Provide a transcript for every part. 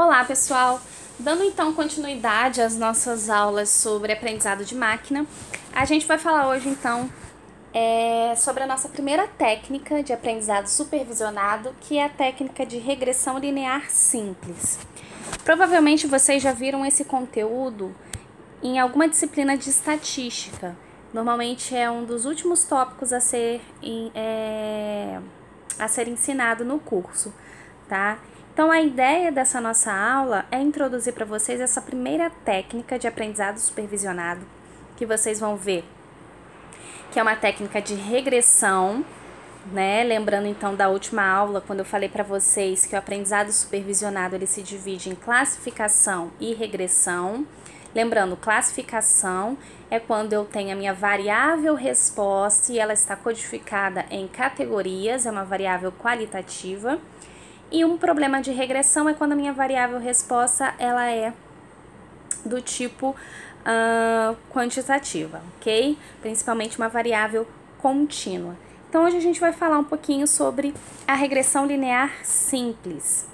Olá, pessoal! Dando então continuidade às nossas aulas sobre aprendizado de máquina, a gente vai falar hoje então sobre a nossa primeira técnica de aprendizado supervisionado, que é a técnica de regressão linear simples. Provavelmente vocês já viram esse conteúdo em alguma disciplina de estatística. Normalmente é um dos últimos tópicos a ser ensinado no curso, tá? Então, a ideia dessa nossa aula é introduzir para vocês essa primeira técnica de aprendizado supervisionado, que vocês vão ver, que é uma técnica de regressão, né? Lembrando então da última aula, quando eu falei para vocês que o aprendizado supervisionado ele se divide em classificação e regressão. Lembrando, classificação é quando eu tenho a minha variável resposta e ela está codificada em categorias, é uma variável qualitativa. E um problema de regressão é quando a minha variável resposta ela é do tipo quantitativa, ok? Principalmente uma variável contínua. Então, hoje a gente vai falar um pouquinho sobre a regressão linear simples.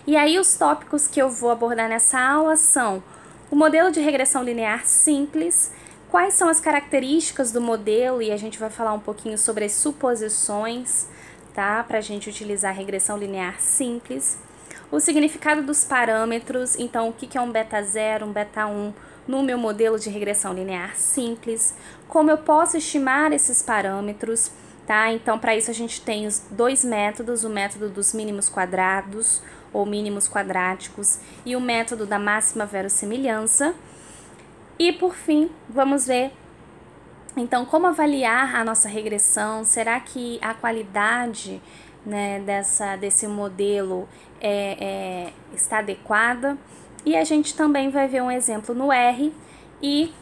E aí, os tópicos que eu vou abordar nessa aula são o modelo de regressão linear simples, quais são as características do modelo, e a gente vai falar um pouquinho sobre as suposições, tá? Para a gente utilizar a regressão linear simples. O significado dos parâmetros, então o que é um beta 0, um beta 1 no meu modelo de regressão linear simples. Como eu posso estimar esses parâmetros, tá? Então, para isso a gente tem os dois métodos, o método dos mínimos quadrados ou mínimos quadráticos e o método da máxima verossimilhança. E por fim, vamos ver então como avaliar a nossa regressão. Será que a qualidade, né, desse modelo está adequada? E a gente também vai ver um exemplo no R e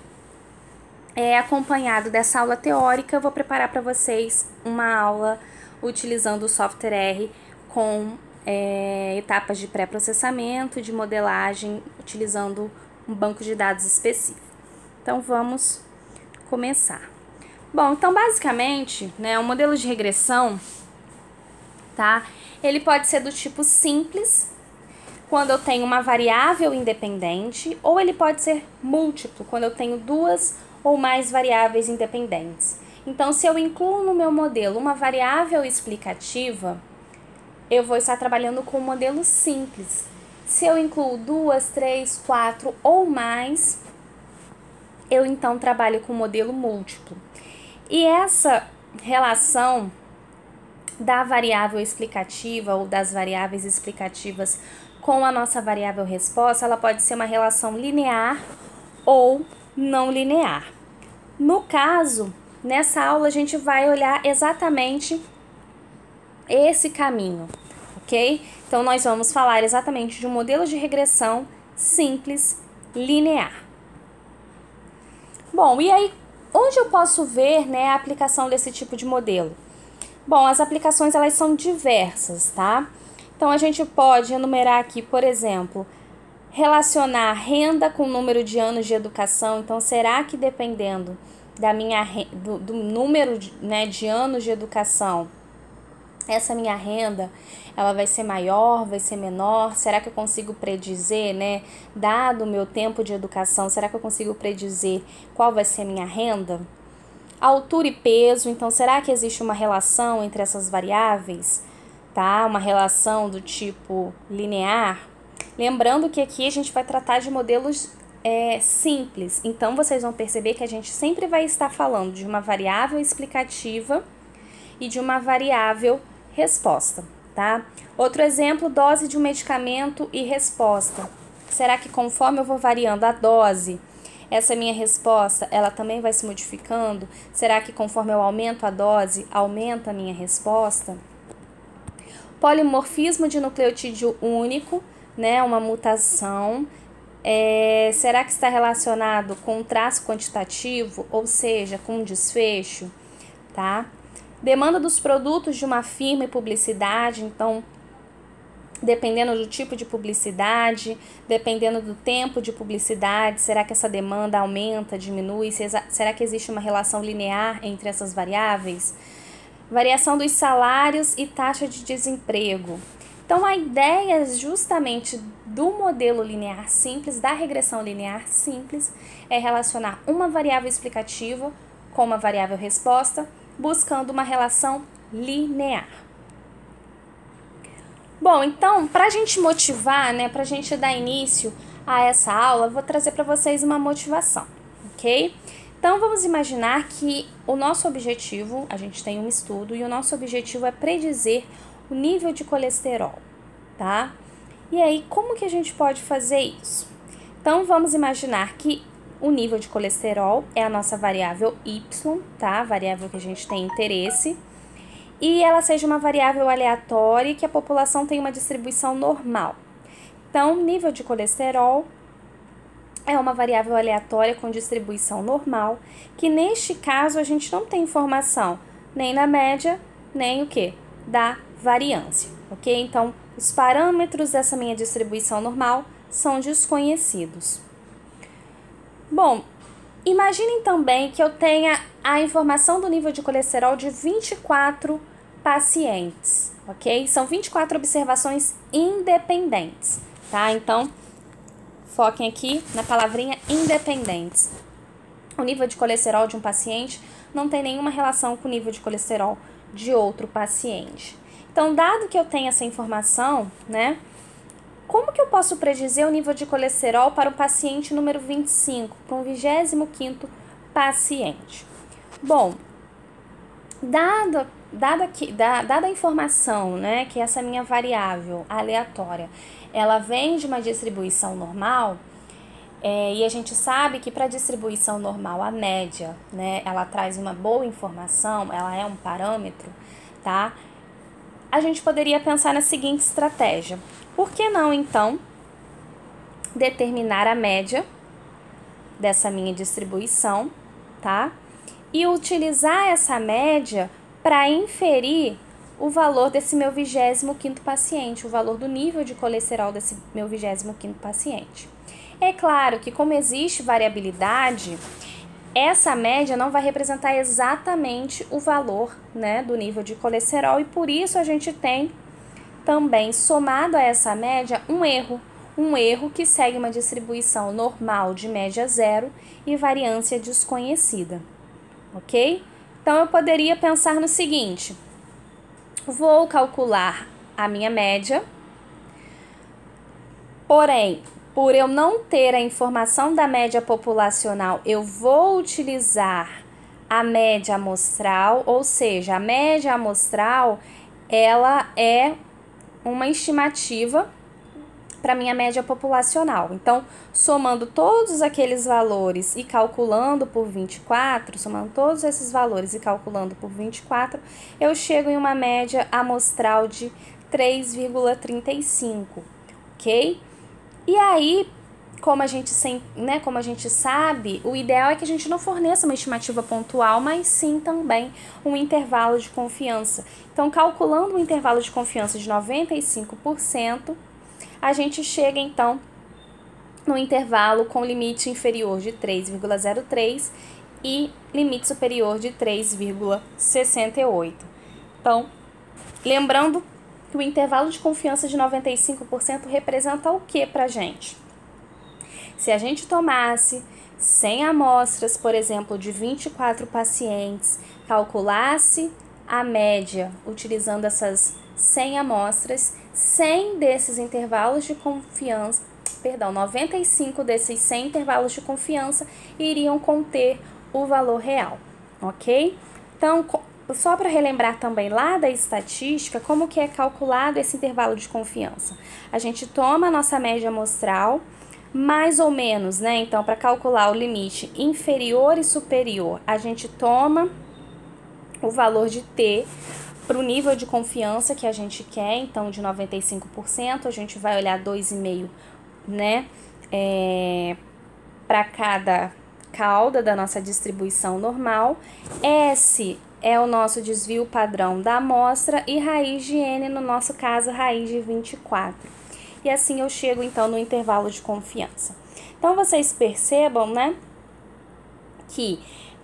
acompanhado dessa aula teórica, eu vou preparar para vocês uma aula utilizando o software R com etapas de pré-processamento, de modelagem, utilizando um banco de dados específico. Então, vamos começar. Bom, então, basicamente, né, o modelo de regressão, tá? Ele pode ser do tipo simples, quando eu tenho uma variável independente, ou ele pode ser múltiplo, quando eu tenho duas ou mais variáveis independentes. Então, se eu incluo no meu modelo uma variável explicativa, eu vou estar trabalhando com o modelo simples. Se eu incluo 2, 3, 4 ou mais, eu então trabalho com o modelo múltiplo. E essa relação da variável explicativa ou das variáveis explicativas com a nossa variável resposta, ela pode ser uma relação linear ou não linear. No caso, nessa aula a gente vai olhar exatamente esse caminho, ok? Então, nós vamos falar exatamente de um modelo de regressão simples linear. Bom, e aí, onde eu posso ver, né, a aplicação desse tipo de modelo? Bom, as aplicações, elas são diversas, tá? Então, a gente pode enumerar aqui, por exemplo, relacionar renda com o número de anos de educação. Então, será que dependendo do número de anos de educação, essa minha renda, ela vai ser maior, vai ser menor? Será que eu consigo predizer, né? Dado o meu tempo de educação, será que eu consigo predizer qual vai ser a minha renda? Altura e peso, então será que existe uma relação entre essas variáveis? Tá? Uma relação do tipo linear? Lembrando que aqui a gente vai tratar de modelos simples, então vocês vão perceber que a gente sempre vai estar falando de uma variável explicativa e de uma variável resposta, tá? Outro exemplo, dose de um medicamento e resposta. Será que conforme eu vou variando a dose, essa minha resposta, ela também vai se modificando? Será que conforme eu aumento a dose, aumenta a minha resposta? Polimorfismo de nucleotídeo único, né? Uma mutação. Será que está relacionado com um traço quantitativo, ou seja, com um desfecho, tá? Demanda dos produtos de uma firma e publicidade, então, dependendo do tipo de publicidade, dependendo do tempo de publicidade, será que essa demanda aumenta, diminui? Será que existe uma relação linear entre essas variáveis? Variação dos salários e taxa de desemprego. Então, a ideia justamente do modelo linear simples, da regressão linear simples, é relacionar uma variável explicativa com uma variável resposta, buscando uma relação linear. Bom, então, para a gente motivar, né, para a gente dar início a essa aula, vou trazer para vocês uma motivação, ok? Então, vamos imaginar que o nosso objetivo, a gente tem um estudo, e o nosso objetivo é predizer o nível de colesterol, tá? E aí, como que a gente pode fazer isso? Então, vamos imaginar que o nível de colesterol é a nossa variável y, tá? A variável que a gente tem interesse. E ela seja uma variável aleatória e que a população tenha uma distribuição normal. Então, nível de colesterol é uma variável aleatória com distribuição normal, que neste caso a gente não tem informação nem na média, nem o que? Da variância, ok? Então, os parâmetros dessa minha distribuição normal são desconhecidos. Bom, imaginem também que eu tenha a informação do nível de colesterol de 24 pacientes, ok? São 24 observações independentes, tá? Então, foquem aqui na palavrinha independentes. O nível de colesterol de um paciente não tem nenhuma relação com o nível de colesterol de outro paciente. Então, dado que eu tenho essa informação, né? Como que eu posso predizer o nível de colesterol para o paciente número 25, para o 25º paciente? Bom, dada a informação, né, que essa minha variável aleatória, ela vem de uma distribuição normal, e a gente sabe que para a distribuição normal, a média, né, ela traz uma boa informação, ela é um parâmetro, tá? A gente poderia pensar na seguinte estratégia. Por que não, então, determinar a média dessa minha distribuição, tá? E utilizar essa média para inferir o valor desse meu 25º paciente, o valor do nível de colesterol desse meu 25º paciente. É claro que, como existe variabilidade, essa média não vai representar exatamente o valor, né, do nível de colesterol, e por isso a gente tem também, somado a essa média, um erro que segue uma distribuição normal de média zero e variância desconhecida, ok? Então, eu poderia pensar no seguinte: vou calcular a minha média, porém, por eu não ter a informação da média populacional, eu vou utilizar a média amostral, ou seja, a média amostral, ela é uma estimativa para minha média populacional. Então, somando todos aqueles valores e calculando por 24, somando todos esses valores e calculando por 24, eu chego em uma média amostral de 3,35, ok? E aí, como a gente sabe, o ideal é que a gente não forneça uma estimativa pontual, mas sim também um intervalo de confiança. Então, calculando um intervalo de confiança de 95%, a gente chega, então, no intervalo com limite inferior de 3,03 e limite superior de 3,68. Então, lembrando que o intervalo de confiança de 95% representa o que pra gente? Se a gente tomasse 100 amostras, por exemplo, de 24 pacientes, calculasse a média utilizando essas 100 amostras, 100 desses intervalos de confiança, 95 desses 100 intervalos de confiança iriam conter o valor real, ok? Então, só para relembrar também lá da estatística, como que é calculado esse intervalo de confiança? A gente toma a nossa média amostral, mais ou menos, né? Então, para calcular o limite inferior e superior, a gente toma o valor de T para o nível de confiança que a gente quer, então de 95%, a gente vai olhar 2,5, né? Para cada cauda da nossa distribuição normal. S é o nosso desvio padrão da amostra e raiz de N, no nosso caso, raiz de 24. E assim eu chego, então, no intervalo de confiança. Então, vocês percebam, né, que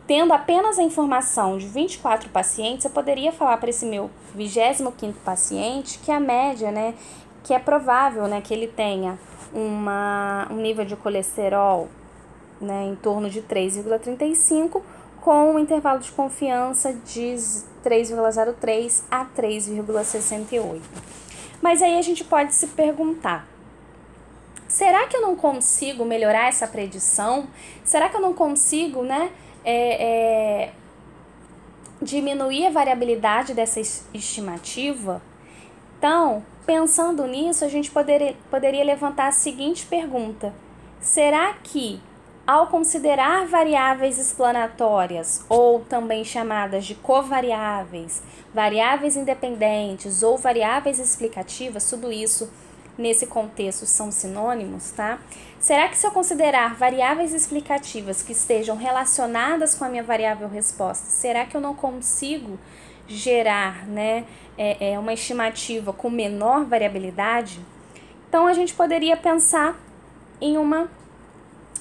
tendo apenas a informação de 24 pacientes, eu poderia falar para esse meu 25º paciente que a média, né, que é provável, né, que ele tenha um nível de colesterol, né, em torno de 3,35, com um intervalo de confiança de 3,03 a 3,68. Mas aí a gente pode se perguntar, será que eu não consigo melhorar essa predição? Será que eu não consigo, né, diminuir a variabilidade dessa estimativa? Então, pensando nisso, a gente poderia levantar a seguinte pergunta: será que, ao considerar variáveis explanatórias, ou também chamadas de covariáveis, variáveis independentes ou variáveis explicativas, tudo isso nesse contexto são sinônimos, tá? Será que se eu considerar variáveis explicativas que estejam relacionadas com a minha variável resposta, será que eu não consigo gerar, né, uma estimativa com menor variabilidade? Então, a gente poderia pensar em uma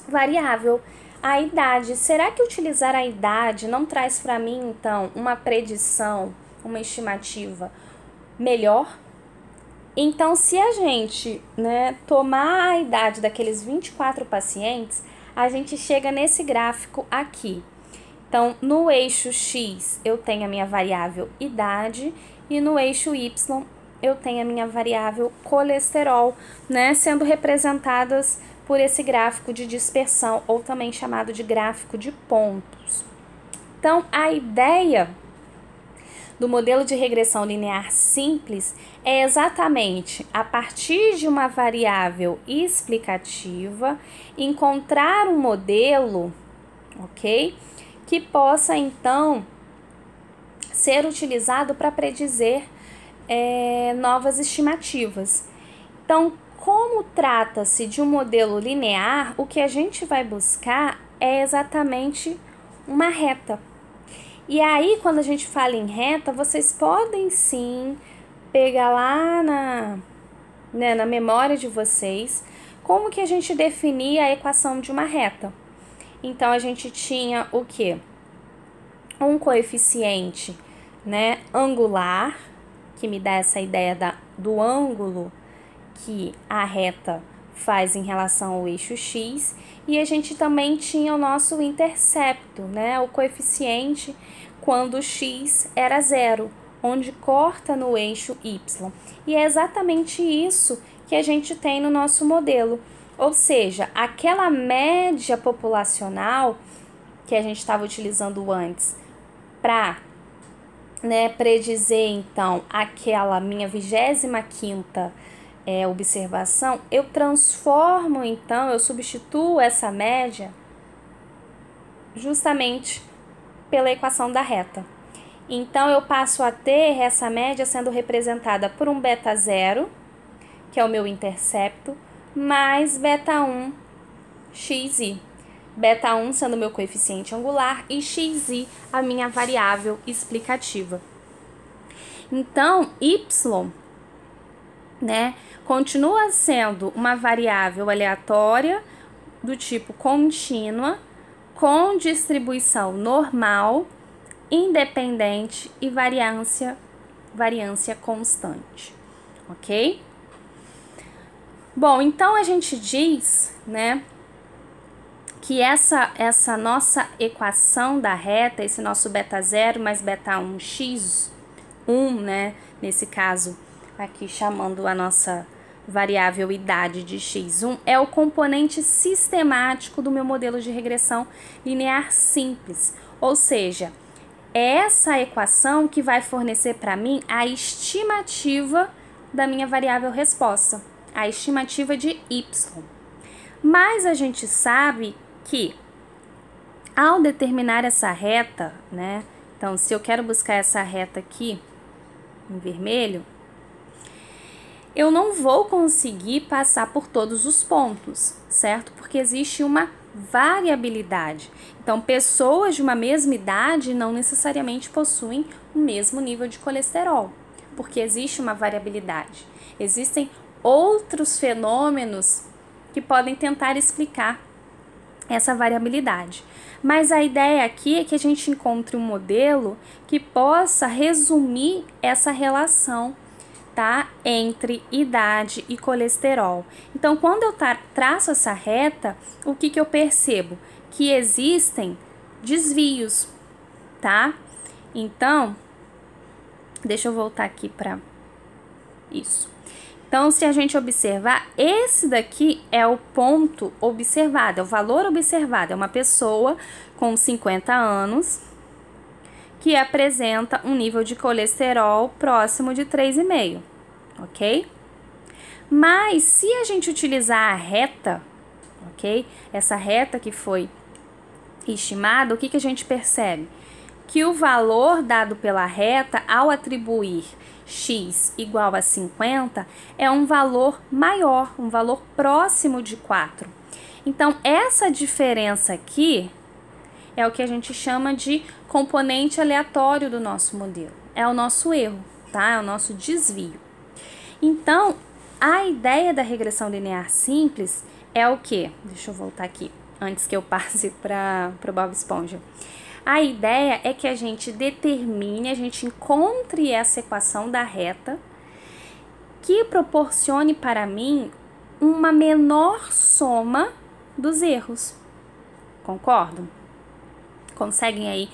variável, a idade. Será que utilizar a idade não traz para mim, então, uma predição, uma estimativa melhor? Então, se a gente, né, tomar a idade daqueles 24 pacientes, a gente chega nesse gráfico aqui. Então, no eixo X, eu tenho a minha variável idade e no eixo Y, eu tenho a minha variável colesterol, né, sendo representadas por esse gráfico de dispersão, ou também chamado de gráfico de pontos. Então, a ideia do modelo de regressão linear simples é exatamente, a partir de uma variável explicativa, encontrar um modelo, ok? Que possa, então, ser utilizado para predizer novas estimativas. Então, como trata-se de um modelo linear, o que a gente vai buscar é exatamente uma reta. E aí, quando a gente fala em reta, vocês podem sim pegar lá na memória de vocês como que a gente definia a equação de uma reta. Então, a gente tinha o quê? Um coeficiente, né, angular, que me dá essa ideia do ângulo que a reta faz em relação ao eixo X, e a gente também tinha o nosso intercepto, né, o coeficiente quando o X era 0, onde corta no eixo Y. E é exatamente isso que a gente tem no nosso modelo, ou seja, aquela média populacional que a gente estava utilizando antes para, né, predizer então aquela minha 25ª observação, eu transformo então, eu substituo essa média justamente pela equação da reta. Então, eu passo a ter essa média sendo representada por um beta 0, que é o meu intercepto, mais beta 1 xi. Beta 1 sendo o meu coeficiente angular e xi a minha variável explicativa. Então, y, né, continua sendo uma variável aleatória do tipo contínua, com distribuição normal, independente e variância constante, ok? Bom, então a gente diz, né, que essa nossa equação da reta, esse nosso beta 0 mais beta 1 x1, né, nesse caso aqui chamando a nossa variável idade de x1, é o componente sistemático do meu modelo de regressão linear simples, ou seja, é essa equação que vai fornecer para mim a estimativa da minha variável resposta, a estimativa de y. Mas a gente sabe que ao determinar essa reta, né, então se eu quero buscar essa reta aqui em vermelho, eu não vou conseguir passar por todos os pontos, certo? Porque existe uma variabilidade. Então, pessoas de uma mesma idade não necessariamente possuem o mesmo nível de colesterol, porque existe uma variabilidade. Existem outros fenômenos que podem tentar explicar essa variabilidade. Mas a ideia aqui é que a gente encontre um modelo que possa resumir essa relação, tá, entre idade e colesterol. Então, quando eu traço essa reta, o que eu percebo? Que existem desvios, tá? Então, deixa eu voltar aqui para isso. Então, se a gente observar, esse daqui é o ponto observado, é o valor observado. É uma pessoa com 50 anos que apresenta um nível de colesterol próximo de 3,5, ok? Mas, se a gente utilizar a reta, ok? Essa reta que foi estimada, o que a gente percebe? Que o valor dado pela reta, ao atribuir x igual a 50, é um valor maior, um valor próximo de 4. Então, essa diferença aqui é o que a gente chama de componente aleatório do nosso modelo. É o nosso erro, tá? É o nosso desvio. Então, a ideia da regressão linear simples é o quê? Deixa eu voltar aqui, antes que eu passe para o Bob Esponja. A ideia é que a gente determine, a gente encontre essa equação da reta que proporcione para mim uma menor soma dos erros. Concordam? Conseguem aí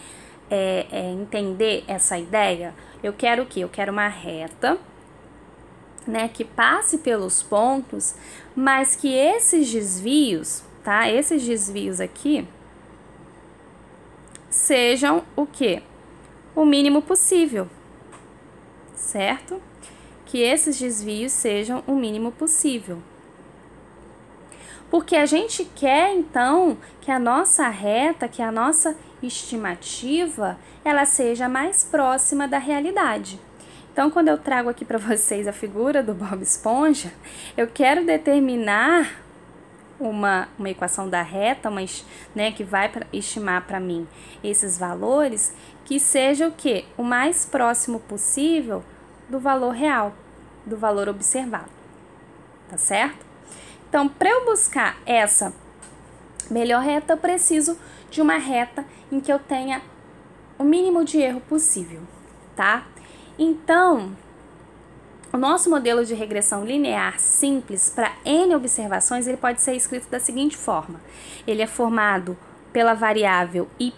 entender essa ideia? Eu quero o quê? Eu quero uma reta, né, que passe pelos pontos, mas que esses desvios, tá? Esses desvios aqui sejam o quê? O mínimo possível, certo? Que esses desvios sejam o mínimo possível. Porque a gente quer, então, que a nossa reta, que a nossa estimativa, ela seja mais próxima da realidade. Então, quando eu trago aqui para vocês a figura do Bob Esponja, eu quero determinar uma equação da reta, né, que vai estimar para mim esses valores, que seja o quê? O mais próximo possível do valor real, do valor observado, tá certo? Então, para eu buscar essa melhor reta, eu preciso de uma reta em que eu tenha o mínimo de erro possível, tá? Então, o nosso modelo de regressão linear simples para N observações, ele pode ser escrito da seguinte forma. Ele é formado pela variável y,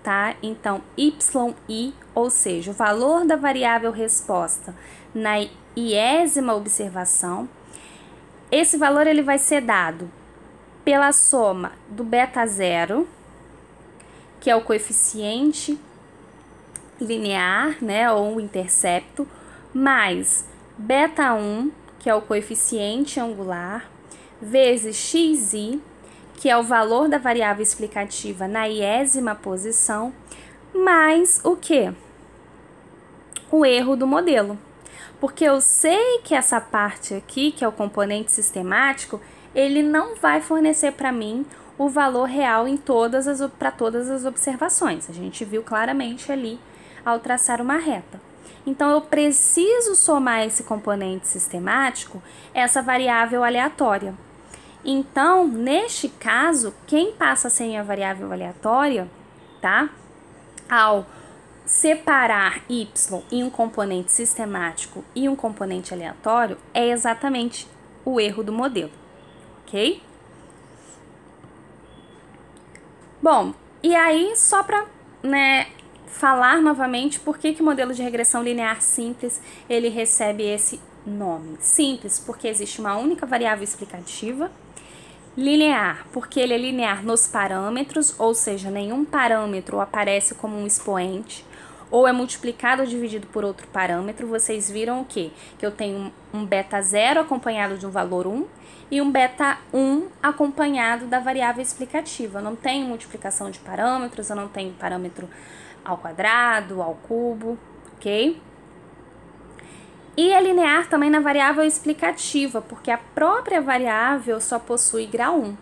tá? Então, yi, ou seja, o valor da variável resposta na iésima observação. Esse valor ele vai ser dado pela soma do beta 0, que é o coeficiente linear, né, ou o intercepto, mais beta 1, que é o coeficiente angular, vezes xi, que é o valor da variável explicativa na iésima posição, mais o quê? O erro do modelo. Porque eu sei que essa parte aqui, que é o componente sistemático, ele não vai fornecer para mim o valor real para todas as observações. A gente viu claramente ali ao traçar uma reta. Então, eu preciso somar esse componente sistemático, essa variável aleatória. Então, neste caso, quem passa sem a variável aleatória, tá? Ao separar y em um componente sistemático e um componente aleatório, é exatamente o erro do modelo, ok? Bom, e aí, só para, né, falar novamente por que o modelo de regressão linear simples, ele recebe esse nome. Simples, porque existe uma única variável explicativa. Linear, porque ele é linear nos parâmetros, ou seja, nenhum parâmetro aparece como um expoente, ou é multiplicado ou dividido por outro parâmetro. Vocês viram o quê? Que eu tenho um beta 0 acompanhado de um valor 1 e um beta 1 acompanhado da variável explicativa. Eu não tenho multiplicação de parâmetros, eu não tenho parâmetro ao quadrado, ao cubo, ok? E é linear também na variável explicativa, porque a própria variável só possui grau 1.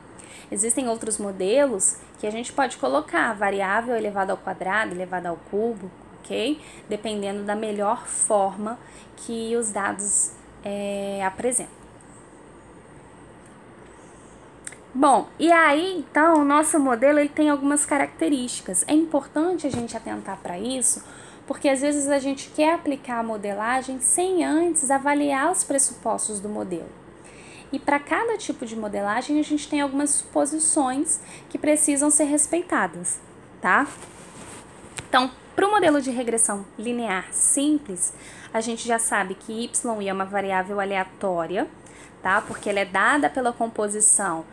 Existem outros modelos que a gente pode colocar variável elevada ao quadrado, elevada ao cubo, ok? Dependendo da melhor forma que os dados apresentam. Bom, e aí, então, o nosso modelo ele tem algumas características. É importante a gente atentar para isso, porque às vezes a gente quer aplicar a modelagem sem antes avaliar os pressupostos do modelo. E para cada tipo de modelagem, a gente tem algumas suposições que precisam ser respeitadas, tá? Então, para o modelo de regressão linear simples, a gente já sabe que y é uma variável aleatória, tá? Porque ela é dada pela composição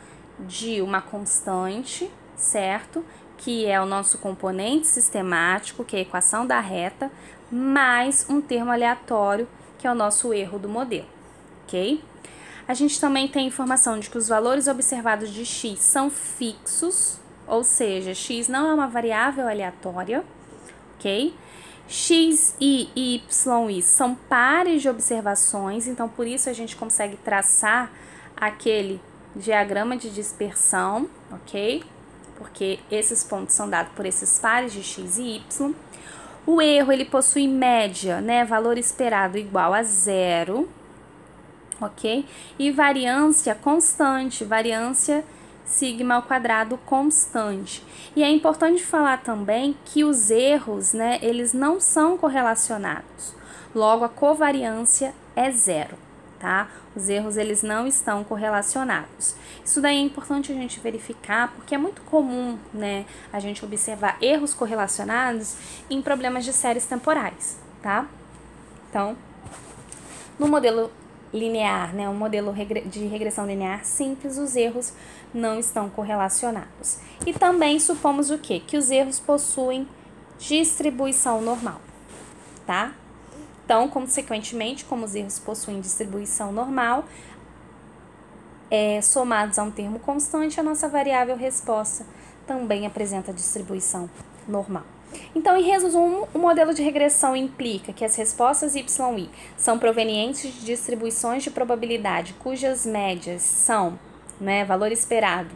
de uma constante, certo? Que é o nosso componente sistemático, que é a equação da reta, mais um termo aleatório, que é o nosso erro do modelo, ok? A gente também tem informação de que os valores observados de x são fixos, ou seja, x não é uma variável aleatória, ok? X e y são pares de observações, então por isso a gente consegue traçar aquele diagrama de dispersão, ok? Porque esses pontos são dados por esses pares de x e y. O erro, ele possui média, né? Valor esperado igual a 0, ok? E variância constante, variância sigma ao quadrado constante. E é importante falar também que os erros, né, eles não são correlacionados. Logo, a covariância é 0, tá? Os erros, eles não estão correlacionados. Isso daí é importante a gente verificar, porque é muito comum, né, a gente observar erros correlacionados em problemas de séries temporais, tá? Então, no modelo linear, né, um modelo de regressão linear simples, os erros não estão correlacionados. E também supomos o quê? Que os erros possuem distribuição normal, tá? Então, consequentemente, como os erros possuem distribuição normal, somados a um termo constante, a nossa variável resposta também apresenta distribuição normal. Então, em resumo, o modelo de regressão implica que as respostas y e i são provenientes de distribuições de probabilidade cujas médias são, né, valor esperado,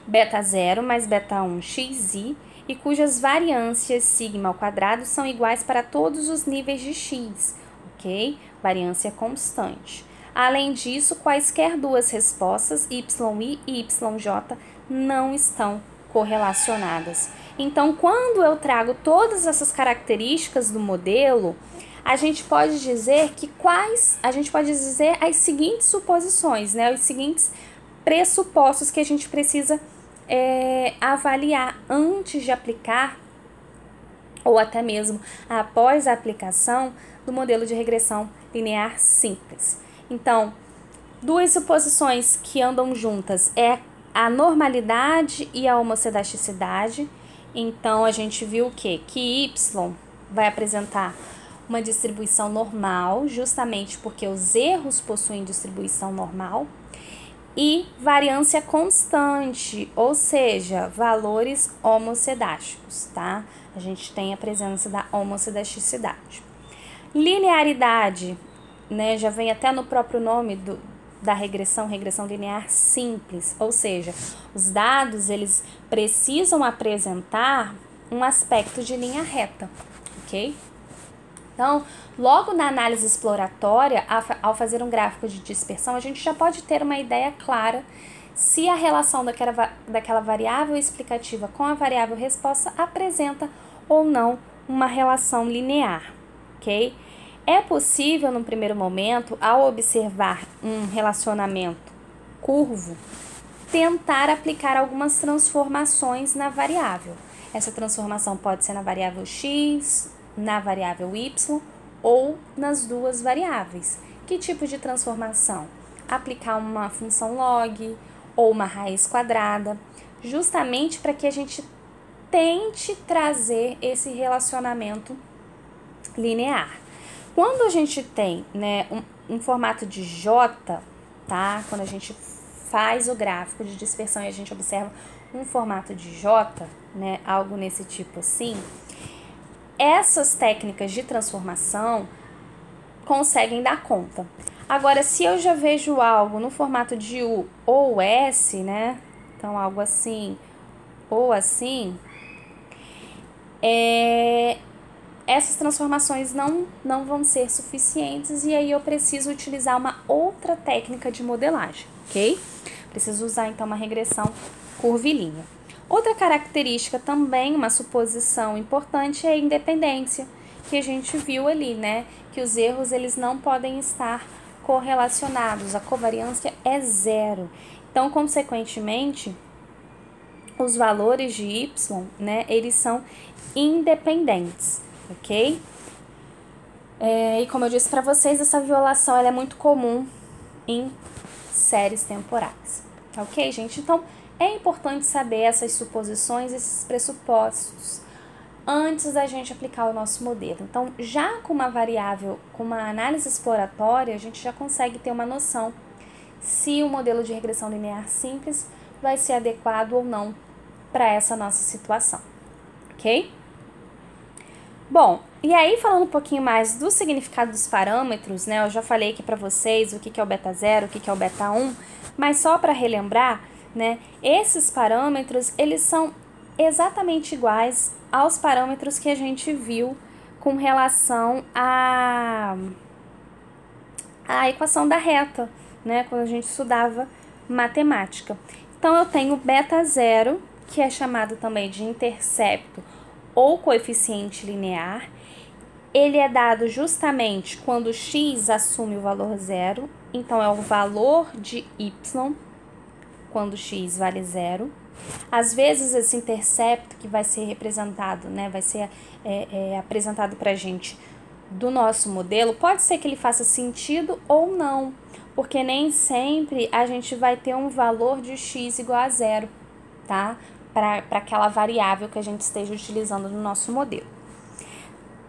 beta 0 mais beta 1 xi, e cujas variâncias sigma ao quadrado são iguais para todos os níveis de x, ok? Variância constante. Além disso, quaisquer duas respostas, yi e yj, não estão correlacionadas. Então, quando eu trago todas essas características do modelo, a gente pode dizer as seguintes suposições, né? Os seguintes pressupostos que a gente precisa avaliar antes de aplicar, ou até mesmo após a aplicação do modelo de regressão linear simples. Então, duas suposições que andam juntas é a normalidade e a homocedasticidade. Então, a gente viu o quê? Que y vai apresentar uma distribuição normal, justamente porque os erros possuem distribuição normal, e variância constante, ou seja, valores homocedásticos, tá? A gente tem a presença da homocedasticidade. Linearidade, né, já vem até no próprio nome da regressão linear simples, ou seja, os dados, eles precisam apresentar um aspecto de linha reta, ok? Então, logo na análise exploratória, ao fazer um gráfico de dispersão, a gente já pode ter uma ideia clara se a relação daquela variável explicativa com a variável resposta apresenta ou não uma relação linear, ok? É possível, no primeiro momento, ao observar um relacionamento curvo, tentar aplicar algumas transformações na variável. Essa transformação pode ser na variável x, na variável y ou nas duas variáveis. Que tipo de transformação? Aplicar uma função log ou uma raiz quadrada, justamente para que a gente tente trazer esse relacionamento linear. Quando a gente tem, né, um formato de J, tá? Quando a gente faz o gráfico de dispersão e a gente observa um formato de J, né, algo nesse tipo assim, essas técnicas de transformação conseguem dar conta. Agora, se eu já vejo algo no formato de U ou S, né? Então, algo assim ou assim, essas transformações não vão ser suficientes e aí eu preciso utilizar uma outra técnica de modelagem, ok? Preciso usar, então, uma regressão curvilínea. Outra característica também, uma suposição importante, é a independência, que a gente viu ali, né? Que os erros, eles não podem estar correlacionados, a covariância é 0. Então, consequentemente, os valores de y, né, eles são independentes, ok? E como eu disse para vocês, essa violação ela é muito comum em séries temporais, ok, gente? Então, é importante saber essas suposições, esses pressupostos, antes da gente aplicar o nosso modelo. Então, já com uma variável, com uma análise exploratória, a gente já consegue ter uma noção se o modelo de regressão linear simples vai ser adequado ou não para essa nossa situação, ok? Bom, e aí falando um pouquinho mais do significado dos parâmetros, né? Eu já falei aqui para vocês o que é o beta 0, o que é o beta 1, mas só para relembrar, né? Esses parâmetros, eles são exatamente iguais aos parâmetros que a gente viu com relação à equação da reta, né? Quando a gente estudava matemática. Então, eu tenho beta 0, que é chamado também de intercepto ou coeficiente linear. Ele é dado justamente quando x assume o valor 0, então é o valor de y, quando x vale 0. Às vezes, esse intercepto que vai ser representado, né, vai ser apresentado para a gente do nosso modelo, pode ser que ele faça sentido ou não, porque nem sempre a gente vai ter um valor de x igual a 0, tá? Para aquela variável que a gente esteja utilizando no nosso modelo.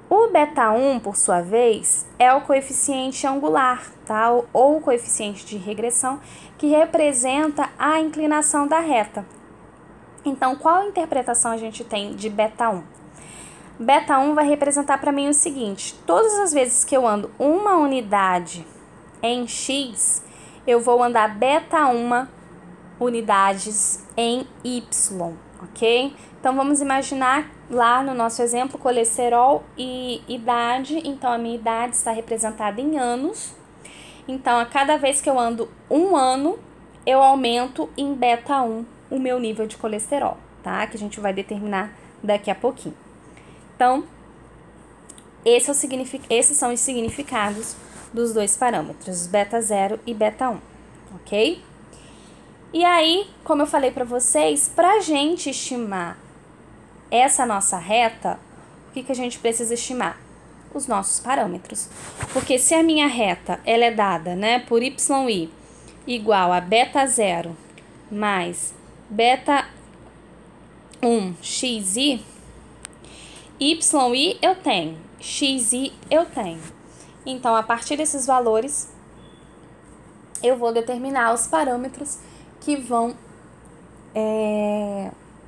O beta 1, por sua vez, é o coeficiente angular, tá? Ou o coeficiente de regressão, que representa a inclinação da reta. Então, qual interpretação a gente tem de beta 1? Beta 1 vai representar para mim o seguinte: todas as vezes que eu ando uma unidade em x, eu vou andar beta 1 unidades em y, ok? Então, vamos imaginar lá no nosso exemplo colesterol e idade. Então, a minha idade está representada em anos. Então, a cada vez que eu ando um ano, eu aumento em beta 1 o meu nível de colesterol, tá? Que a gente vai determinar daqui a pouquinho. Então, esses são os significados dos dois parâmetros, beta 0 e beta 1, ok? E aí, como eu falei para vocês, para a gente estimar essa nossa reta, o que a gente precisa estimar? Os nossos parâmetros. Porque se a minha reta ela é dada, né, por yi igual a beta 0 mais beta 1 xi, yi eu tenho, xi eu tenho. Então, a partir desses valores, eu vou determinar os parâmetros que vão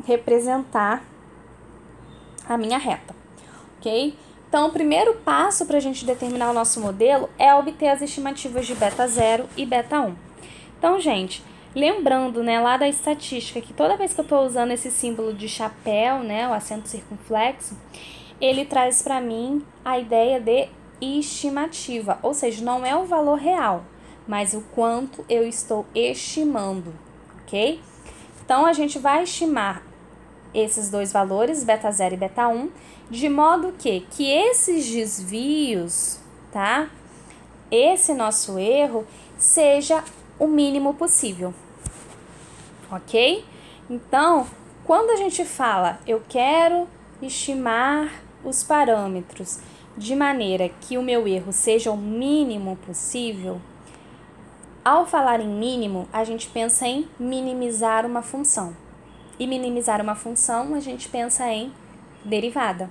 representar a minha reta, ok? Então, o primeiro passo para a gente determinar o nosso modelo é obter as estimativas de beta 0 e beta 1. Então, gente, lembrando, né, lá da estatística, que toda vez que eu estou usando esse símbolo de chapéu, né, o acento circunflexo, ele traz para mim a ideia de estimativa, ou seja, não é o valor real, mas o quanto eu estou estimando, ok? Então, a gente vai estimar esses dois valores, beta 0 e beta 1, de modo que esses desvios, tá? Esse nosso erro seja o mínimo possível, ok? Então, quando a gente fala, eu quero estimar os parâmetros de maneira que o meu erro seja o mínimo possível, ao falar em mínimo, a gente pensa em minimizar uma função. E minimizar uma função, a gente pensa em derivada.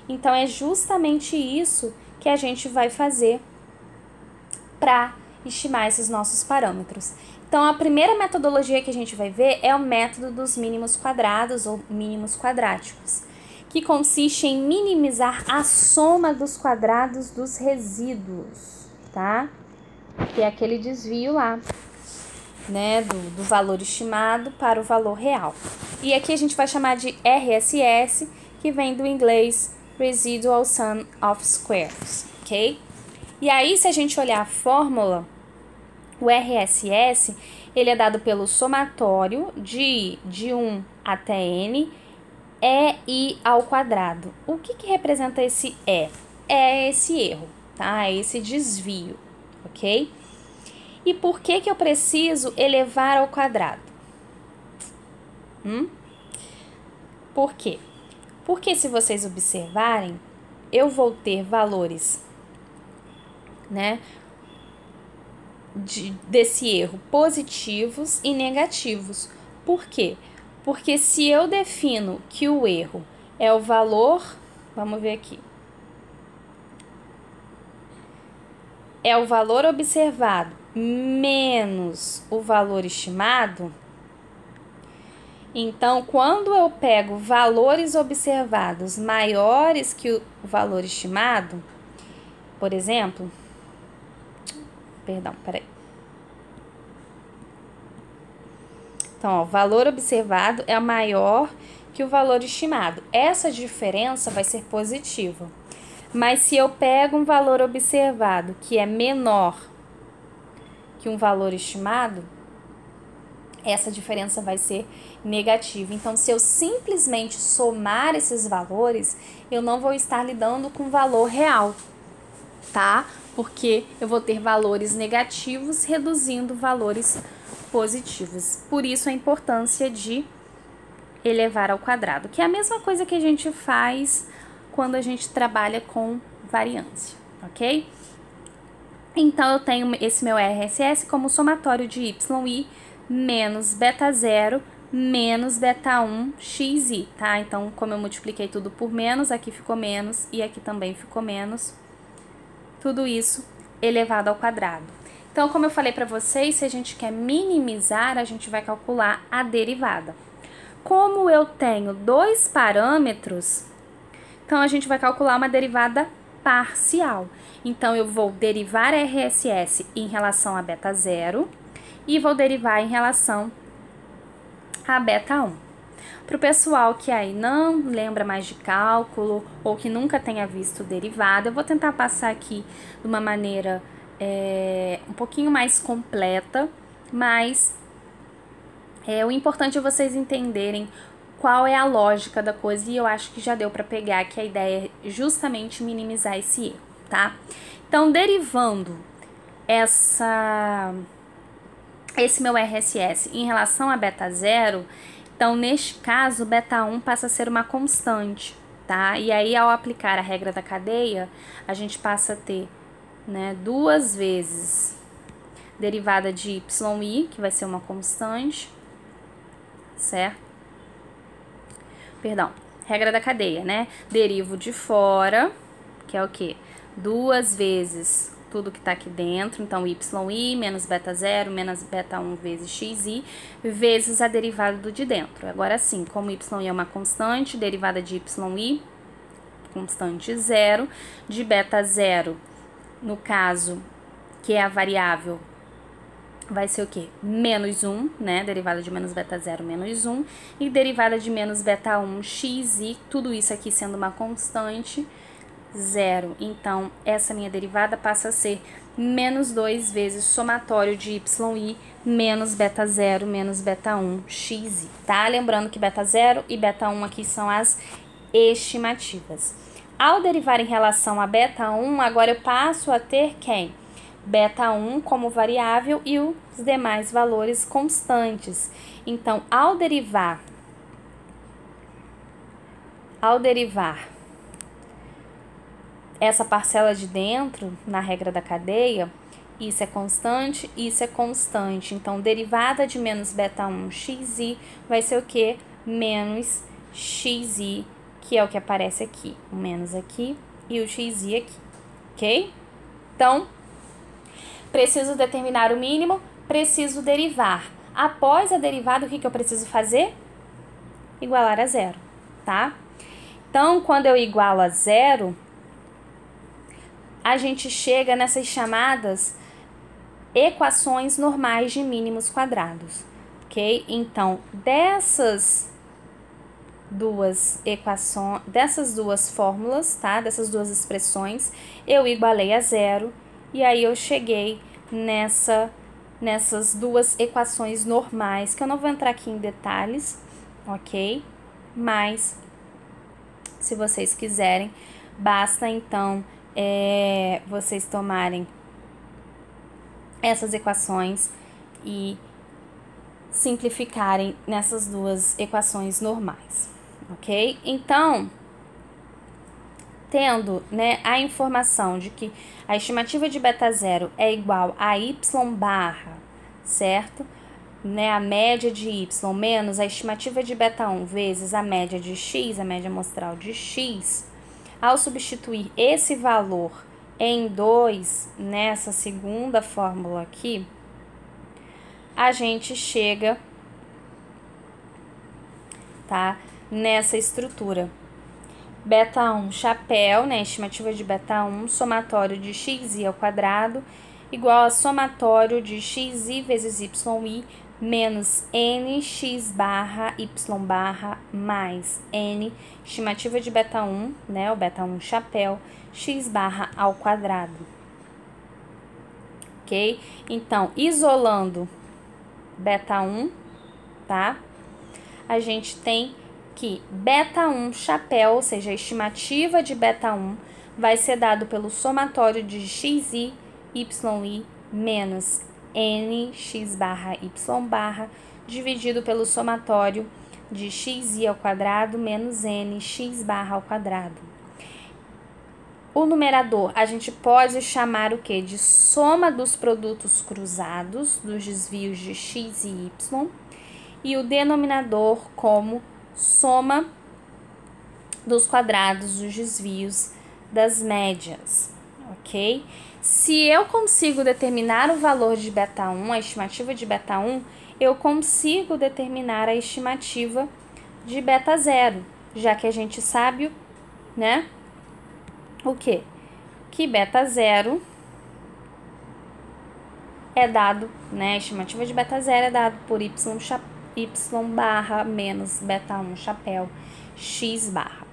Então, é justamente isso que a gente vai fazer para estimar esses nossos parâmetros. Então, a primeira metodologia que a gente vai ver é o método dos mínimos quadrados ou mínimos quadráticos, que consiste em minimizar a soma dos quadrados dos resíduos, tá? Que é aquele desvio lá, né, do valor estimado para o valor real. E aqui a gente vai chamar de RSS, que vem do inglês Residual Sum of Squares, ok? E aí, se a gente olhar a fórmula, O RSS, ele é dado pelo somatório de I de 1 até N, EI ao quadrado. O que representa esse E? É esse erro, tá? É esse desvio, ok? E por que eu preciso elevar ao quadrado? Por quê? Porque se vocês observarem, eu vou ter valores, né, desse erro positivos e negativos. Por quê? Porque se eu defino que o erro é o valor, vamos ver aqui, é o valor observado menos o valor estimado, então, quando eu pego valores observados maiores que o valor estimado, por exemplo, Então, ó, o valor observado é maior que o valor estimado. Essa diferença vai ser positiva. Mas se eu pego um valor observado que é menor que um valor estimado, essa diferença vai ser negativa. Então, se eu simplesmente somar esses valores, eu não vou estar lidando com valor real, tá? Porque eu vou ter valores negativos reduzindo valores positivos. Por isso, a importância de elevar ao quadrado, que é a mesma coisa que a gente faz quando a gente trabalha com variância, ok? Então, eu tenho esse meu RSS como somatório de YI menos beta 0 menos beta 1 xi, tá? Então, como eu multipliquei tudo por menos, aqui ficou menos e aqui também ficou menos. Tudo isso elevado ao quadrado. Então, como eu falei para vocês, se a gente quer minimizar, a gente vai calcular a derivada. Como eu tenho dois parâmetros, então a gente vai calcular uma derivada parcial. Então, eu vou derivar RSS em relação a beta 0 e vou derivar em relação a beta 1. Para o pessoal que aí não lembra mais de cálculo ou que nunca tenha visto derivada, eu vou tentar passar aqui de uma maneira um pouquinho mais completa, mas o importante é vocês entenderem qual é a lógica da coisa, e eu acho que já deu para pegar que a ideia é justamente minimizar esse erro, tá? Então, derivando esse meu RSS em relação a beta 0, então, neste caso, beta 1 passa a ser uma constante, tá? E aí, ao aplicar a regra da cadeia, a gente passa a ter, né, duas vezes derivada de YI, que vai ser uma constante, certo? Perdão, regra da cadeia, né? Derivo de fora, que é o quê? Duas vezes tudo que tá aqui dentro, então YI menos beta 0 menos beta 1 vezes XI, vezes a derivada do de dentro. Agora sim, como YI é uma constante, derivada de YI, constante 0, de beta 0, no caso, que é a variável, vai ser o quê? Menos 1, né? Derivada de menos beta 0, menos 1. E derivada de menos beta 1, xi, tudo isso aqui sendo uma constante, 0. Então, essa minha derivada passa a ser menos 2 vezes somatório de YI menos beta 0 menos beta 1, xi, tá? Lembrando que beta 0 e beta 1 aqui são as estimativas. Ao derivar em relação a beta 1, agora eu passo a ter quem? Beta 1 como variável e os demais valores constantes. Então, ao derivar essa parcela de dentro, na regra da cadeia, isso é constante, isso é constante. Então, derivada de menos beta 1 xi vai ser o quê? Menos xi, que é o que aparece aqui. O menos aqui e o xi aqui, ok? Então, preciso determinar o mínimo, preciso derivar. Após a derivada, o que eu preciso fazer? Igualar a 0, tá? Então, quando eu igualo a 0, a gente chega nessas chamadas equações normais de mínimos quadrados, ok? Então, dessas duas equações, dessas duas fórmulas, tá? Dessas duas expressões, eu igualei a 0 e aí eu cheguei nessa nessas duas equações normais, que eu não vou entrar aqui em detalhes, ok? Mas, se vocês quiserem, basta então vocês tomarem essas equações e simplificarem nessas duas equações normais, ok? Então, tendo, né, a informação de que a estimativa de beta zero é igual a y barra, certo? Né, a média de y menos a estimativa de beta 1 vezes a média de x, a média amostral de x, ao substituir esse valor em 2 nessa segunda fórmula aqui, a gente chega, tá, nessa estrutura. Beta 1 chapéu, né, estimativa de beta 1, somatório de xi ao quadrado, igual a somatório de xi vezes yi menos nx barra y barra mais n, estimativa de beta 1, né, o beta 1 chapéu, x barra ao quadrado. Ok? Então, isolando beta 1, tá? A gente tem que beta 1 chapéu, ou seja, a estimativa de beta 1 vai ser dado pelo somatório de xi, yi menos nx barra y barra dividido pelo somatório de xi ao quadrado menos nx barra ao quadrado. O numerador a gente pode chamar o que? De soma dos produtos cruzados, dos desvios de x e y, e o denominador como soma dos quadrados dos desvios das médias, ok? Se eu consigo determinar o valor de beta 1, a estimativa de beta 1, eu consigo determinar a estimativa de beta 0, já que a gente sabe, né, o quê? Que beta 0 é dado, né, a estimativa de beta 0 é dado por y barra menos beta 1 chapéu x barra,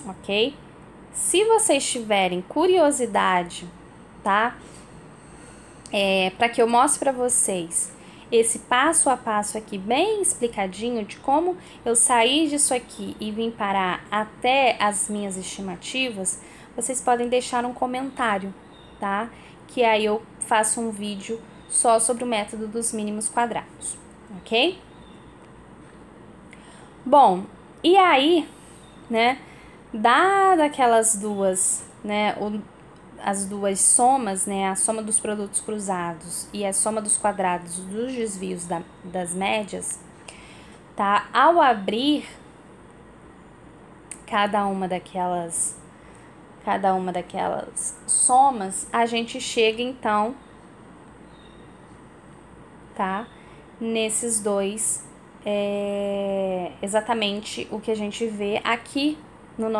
ok? Se vocês tiverem curiosidade, tá? Para que eu mostre para vocês esse passo a passo aqui bem explicadinho de como eu saí disso aqui e vim parar até as minhas estimativas, vocês podem deixar um comentário, tá? Que aí eu faço um vídeo só sobre o método dos mínimos quadrados, ok? Bom, e aí, né, dada aquelas duas, né, as duas somas, né, a soma dos produtos cruzados e a soma dos quadrados dos desvios das médias, tá? Ao abrir cada uma daquelas somas, a gente chega então, tá? Nesses dois, exatamente o que a gente vê aqui no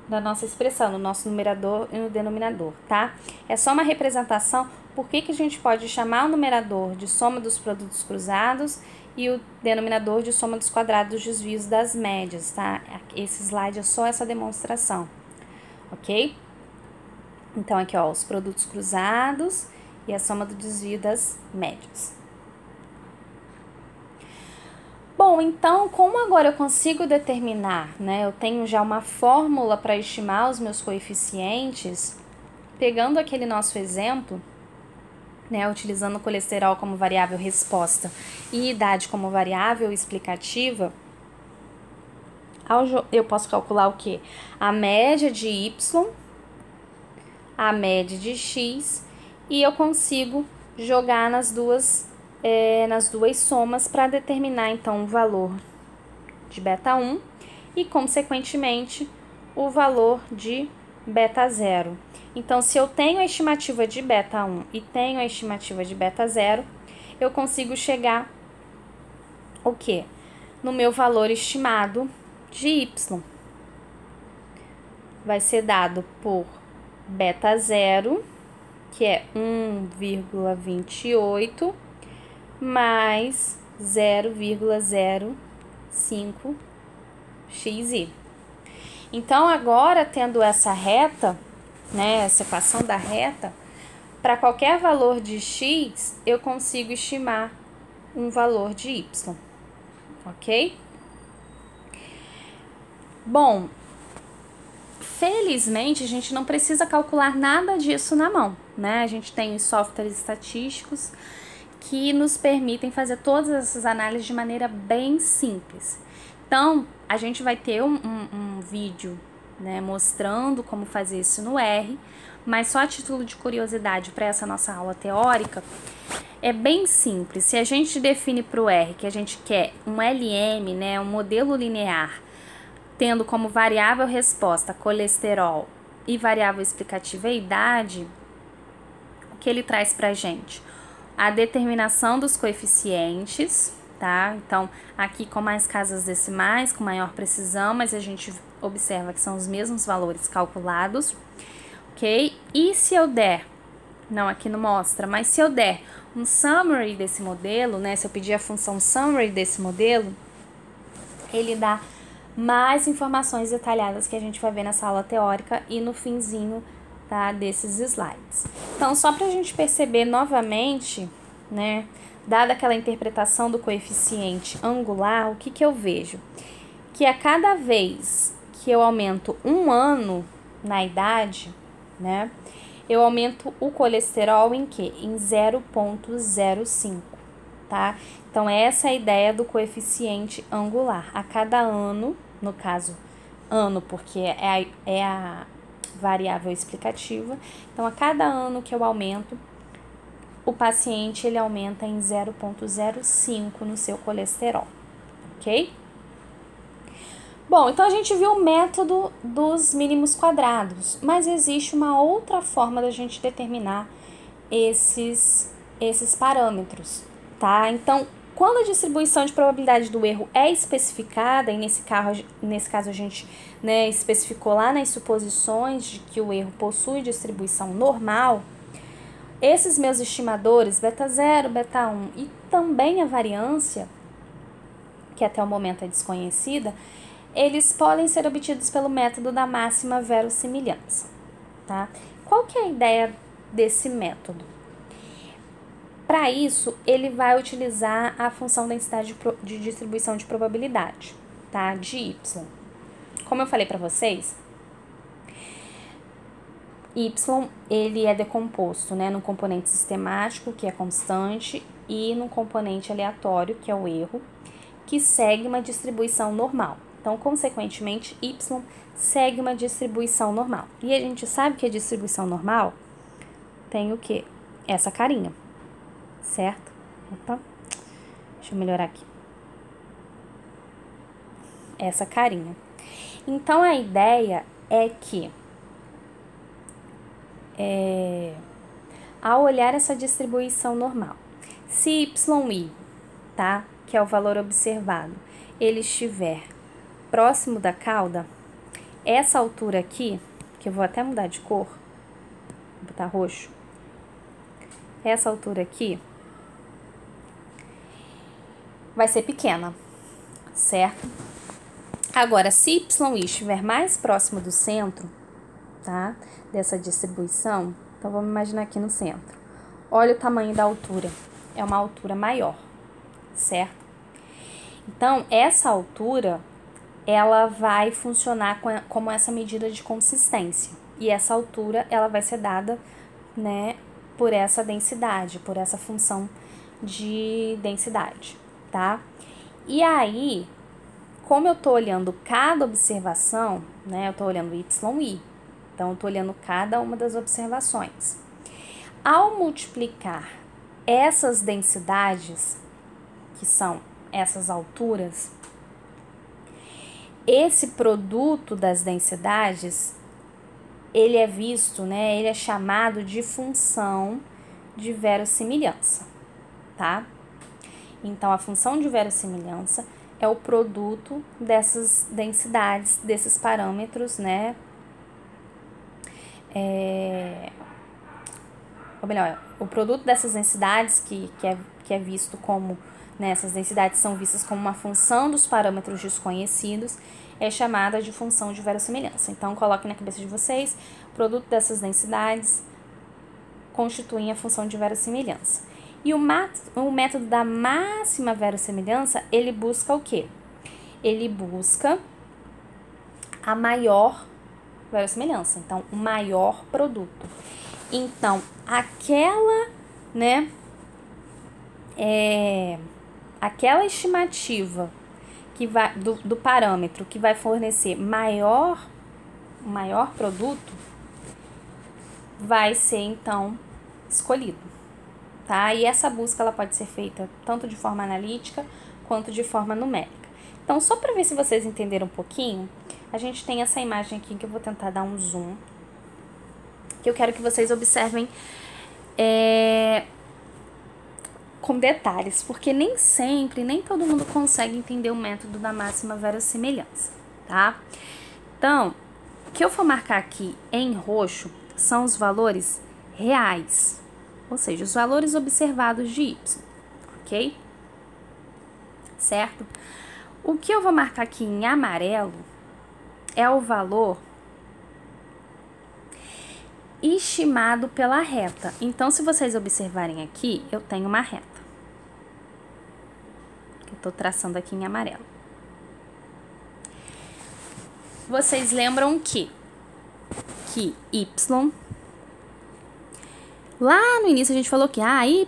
da nossa expressão, no nosso numerador e no denominador, tá? É só uma representação. Por que a gente pode chamar o numerador de soma dos produtos cruzados e o denominador de soma dos quadrados dos desvios das médias, tá? Esse slide é só essa demonstração, ok? Então, aqui, ó, os produtos cruzados e a soma do desvio das médias. Bom, então, como agora eu consigo determinar, né, eu tenho já uma fórmula para estimar os meus coeficientes, pegando aquele nosso exemplo, né, utilizando o colesterol como variável resposta e idade como variável explicativa, eu posso calcular o quê? A média de y, a média de x, e eu consigo jogar nas duas somas para determinar, então, o valor de beta 1 e, consequentemente, o valor de beta 0. Então, se eu tenho a estimativa de beta 1 e tenho a estimativa de beta 0, eu consigo chegar o quê? No meu valor estimado de y. Vai ser dado por beta 0, que é 1,28, mais 0,05xi. Então, agora, tendo essa reta, né, essa equação da reta, para qualquer valor de x, eu consigo estimar um valor de y, ok? Bom, felizmente a gente não precisa calcular nada disso na mão, né? A gente tem os softwares estatísticos que nos permitem fazer todas essas análises de maneira bem simples. Então, a gente vai ter um vídeo, né, mostrando como fazer isso no R, mas só a título de curiosidade para essa nossa aula teórica, é bem simples. Se a gente define para o R que a gente quer um LM, né, um modelo linear, tendo como variável resposta colesterol e variável explicativa a idade, o que ele traz para a gente? A determinação dos coeficientes, tá? Então, aqui com mais casas decimais, com maior precisão, mas a gente observa que são os mesmos valores calculados, ok? E se eu der, não, aqui não mostra, mas se eu der um summary desse modelo, né? Se eu pedir a função summary desse modelo, ele dá mais informações detalhadas que a gente vai ver nessa aula teórica e no finzinho, tá, desses slides. Então, só para a gente perceber novamente, né, dada aquela interpretação do coeficiente angular, o que que eu vejo? Que a cada vez que eu aumento um ano na idade, né, eu aumento o colesterol em quê? Em 0,05, tá? Então, essa é a ideia do coeficiente angular. A cada ano, no caso, ano, porque é a variável explicativa. Então, a cada ano que eu aumento, o paciente ele aumenta em 0,05 no seu colesterol, ok? Bom, então a gente viu o método dos mínimos quadrados, mas existe uma outra forma da gente determinar esses parâmetros, tá? Então, quando a distribuição de probabilidade do erro é especificada, e nesse caso a gente, né, especificou lá nas suposições de que o erro possui distribuição normal, esses meus estimadores, beta 0, beta 1 e também a variância, que até o momento é desconhecida, eles podem ser obtidos pelo método da máxima verossimilhança, tá? Qual que é a ideia desse método? Para isso, ele vai utilizar a função densidade de distribuição de probabilidade, tá? De y. Como eu falei para vocês, y ele é decomposto, né, no componente sistemático, que é constante, e no componente aleatório, que é o erro, que segue uma distribuição normal. Então, consequentemente, y segue uma distribuição normal. E a gente sabe que a distribuição normal tem o quê? Essa carinha, certo? Opa, deixa eu melhorar aqui. Essa carinha. Então, a ideia é que, ao olhar essa distribuição normal, se yi, tá, que é o valor observado, ele estiver próximo da cauda, essa altura aqui, que eu vou até mudar de cor, vou botar roxo, essa altura aqui vai ser pequena, certo? Agora, se yi estiver mais próximo do centro, tá, dessa distribuição, então vamos imaginar aqui no centro. Olha o tamanho da altura, é uma altura maior, certo? Então, essa altura, ela vai funcionar como essa medida de consistência. E essa altura, ela vai ser dada, né, por essa densidade, por essa função de densidade, tá? E aí, como eu tô olhando cada observação, né, eu tô olhando yi, então eu tô olhando cada uma das observações. Ao multiplicar essas densidades, que são essas alturas, esse produto das densidades, ele é visto, né, ele é chamado de função de verossimilhança, tá? Então, a função de verossimilhança é o produto dessas densidades, desses parâmetros, né, ou melhor, o produto dessas densidades que é visto como, né, essas densidades são vistas como uma função dos parâmetros desconhecidos, é chamada de função de verossimilhança. Então, coloquem na cabeça de vocês, o produto dessas densidades constituem a função de verossimilhança. E o método da máxima verossimilhança, ele busca o quê? Ele busca a maior verossimilhança, então, o maior produto. Então, aquela estimativa que vai, do parâmetro que vai fornecer maior produto, vai ser, então, escolhido, tá? E essa busca, ela pode ser feita tanto de forma analítica, quanto de forma numérica. Então, só para ver se vocês entenderam um pouquinho, a gente tem essa imagem aqui que eu vou tentar dar um zoom, que eu quero que vocês observem com detalhes, porque nem sempre, nem todo mundo consegue entender o método da máxima verossimilhança, tá? Então, o que eu vou marcar aqui em roxo são os valores reais, ou seja, os valores observados de y, ok? Certo? O que eu vou marcar aqui em amarelo é o valor estimado pela reta. Então, se vocês observarem aqui, eu tenho uma reta. Que eu tô traçando aqui em amarelo. Vocês lembram que y, lá no início a gente falou que y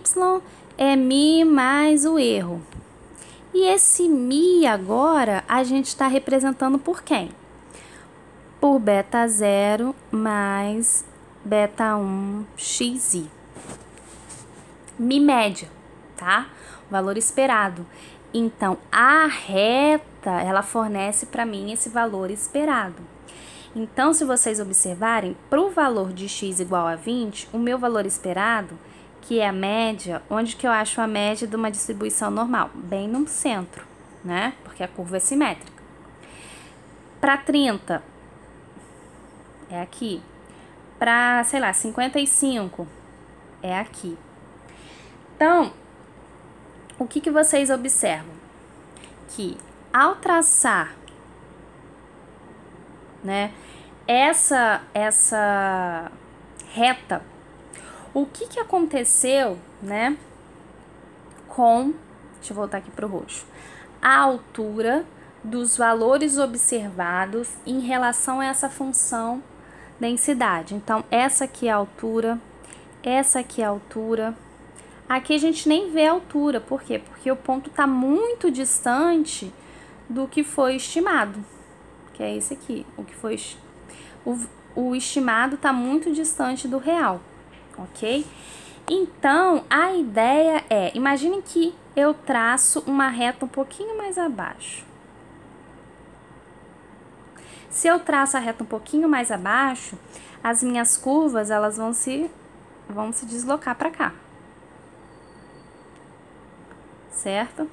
é mi mais o erro. E esse mi agora a gente está representando por quem? Por beta 0 mais beta 1 xi. Mi média, tá? O valor esperado. Então, a reta, ela fornece para mim esse valor esperado. Então, se vocês observarem, para o valor de x igual a 20, o meu valor esperado, que é a média, onde que eu acho a média de uma distribuição normal? Bem no centro, né? Porque a curva é simétrica. Para 30, é aqui. Para, sei lá, 55, é aqui. Então, o que vocês observam? Que ao traçar, né, essa reta, o que aconteceu, né, deixa eu voltar aqui para o roxo, a altura dos valores observados em relação a essa função densidade. Então, essa aqui é a altura, essa aqui é a altura. Aqui a gente nem vê a altura, por quê? Porque o ponto está muito distante do que foi estimado, que é esse aqui. O estimado está muito distante do real, ok? Então, a ideia é, imagine que eu traço uma reta um pouquinho mais abaixo. Se eu traço a reta um pouquinho mais abaixo, as minhas curvas, elas vão se deslocar para cá. Certo?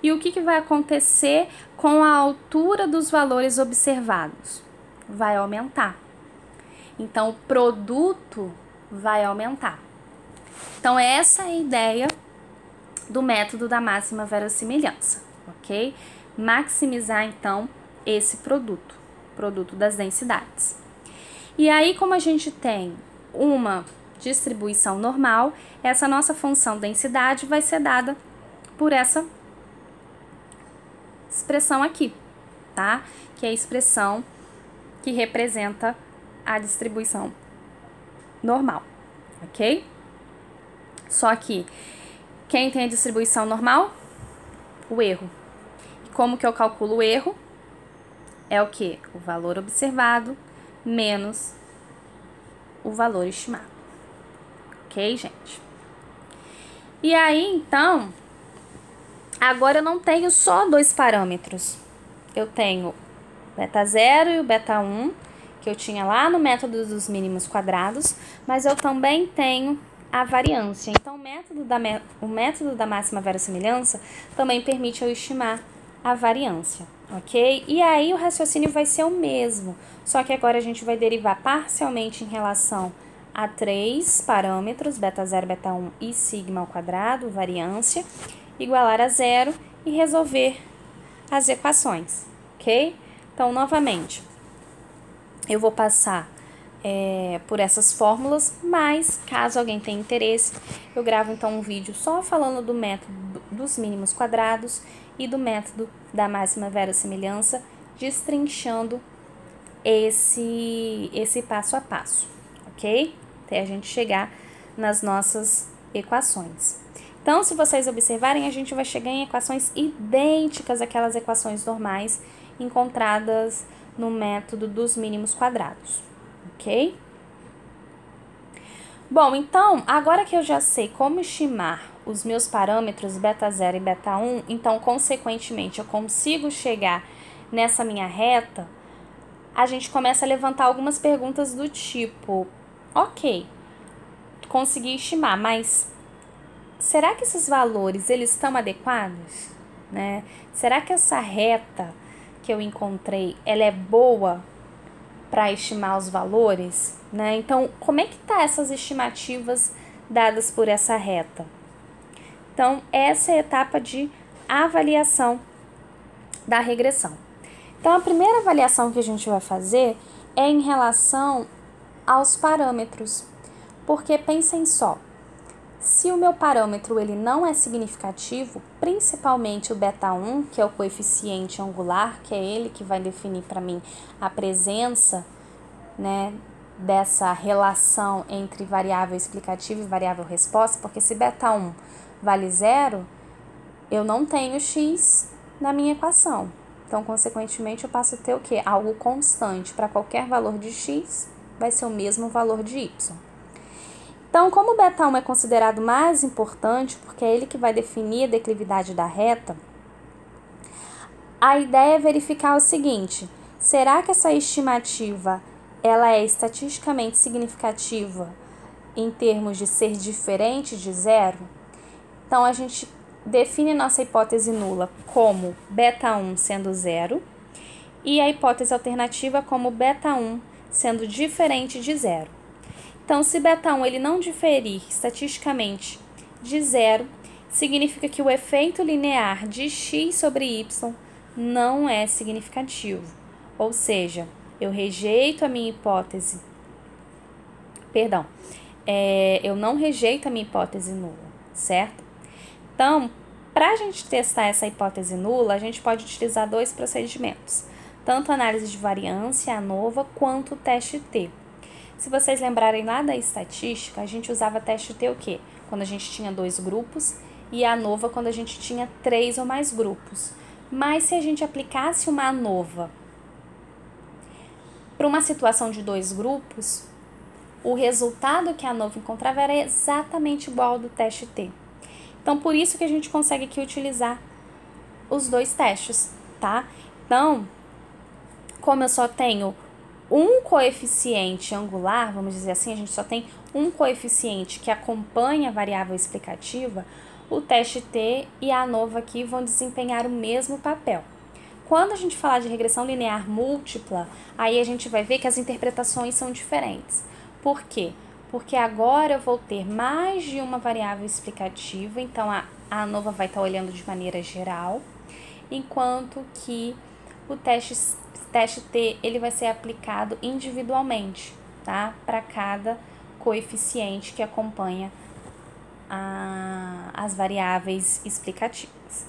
E o que vai acontecer com a altura dos valores observados? Vai aumentar. Então, o produto vai aumentar. Então, essa é a ideia do método da máxima verossimilhança, ok? Maximizar, então, esse produto das densidades. E aí, como a gente tem uma distribuição normal, essa nossa função densidade vai ser dada por essa expressão aqui, tá? Que é a expressão que representa a distribuição normal, ok? Só que quem tem a distribuição normal? O erro. E como que eu calculo o erro? É o quê? O valor observado menos o valor estimado. Ok, gente? E aí, então, agora eu não tenho só dois parâmetros. Eu tenho o beta 0 e o beta 1, que eu tinha lá no método dos mínimos quadrados, mas eu também tenho a variância. Então, o método da máxima verossimilhança também permite eu estimar a variância, ok? E aí, o raciocínio vai ser o mesmo, só que agora a gente vai derivar parcialmente em relação a três parâmetros, beta 0, beta 1 e sigma ao quadrado, variância, igualar a zero e resolver as equações, ok? Então, novamente, eu vou passar por essas fórmulas, mas caso alguém tenha interesse, eu gravo então um vídeo só falando do método dos mínimos quadrados e do método da máxima verossimilhança, destrinchando esse passo a passo, ok? Até a gente chegar nas nossas equações. Então, se vocês observarem, a gente vai chegar em equações idênticas àquelas equações normais encontradas no método dos mínimos quadrados, ok? Bom, então, agora que eu já sei como estimar os meus parâmetros β0 e β1, então, consequentemente, eu consigo chegar nessa minha reta, a gente começa a levantar algumas perguntas do tipo, ok, consegui estimar, mas será que esses valores, eles estão adequados? Né? Será que essa reta que eu encontrei, ela é boa para estimar os valores? Né? Então, como é que tá essas estimativas dadas por essa reta? Então, essa é a etapa de avaliação da regressão. Então, a primeira avaliação que a gente vai fazer é em relação aos parâmetros. Porque pensem só, se o meu parâmetro ele não é significativo, principalmente o β1, que é o coeficiente angular, que é ele que vai definir para mim a presença, né, dessa relação entre variável explicativa e variável resposta, porque se β1 vale 0, eu não tenho x na minha equação. Então, consequentemente, eu passo a ter o quê? Algo constante. Para qualquer valor de x, vai ser o mesmo valor de y. Então, como o β1 é considerado mais importante, porque é ele que vai definir a declividade da reta, a ideia é verificar o seguinte: será que essa estimativa ela é estatisticamente significativa em termos de ser diferente de 0? Então, a gente define nossa hipótese nula como β1 sendo 0 e a hipótese alternativa como β1 sendo diferente de 0. Então, se β1 ele não diferir estatisticamente de 0, significa que o efeito linear de x sobre y não é significativo. Ou seja, eu rejeito a minha hipótese, eu não rejeito a minha hipótese nula, certo? Então, para a gente testar essa hipótese nula, a gente pode utilizar dois procedimentos, tanto a análise de variância, ANOVA, quanto o teste T. Se vocês lembrarem lá da estatística, a gente usava teste T o quê? Quando a gente tinha 2 grupos e a ANOVA quando a gente tinha 3 ou mais grupos. Mas se a gente aplicasse uma ANOVA para uma situação de 2 grupos, o resultado que a ANOVA encontrava era exatamente igual ao do teste T. Então, por isso que a gente consegue aqui utilizar os dois testes, tá? Então, como eu só tenho um coeficiente angular, vamos dizer assim, a gente só tem um coeficiente que acompanha a variável explicativa, o teste T e a ANOVA aqui vão desempenhar o mesmo papel. Quando a gente falar de regressão linear múltipla, aí a gente vai ver que as interpretações são diferentes. Por quê? Porque agora eu vou ter mais de uma variável explicativa, então a ANOVA vai estar olhando de maneira geral, enquanto que o teste T ele vai ser aplicado individualmente, tá? Para cada coeficiente que acompanha as variáveis explicativas.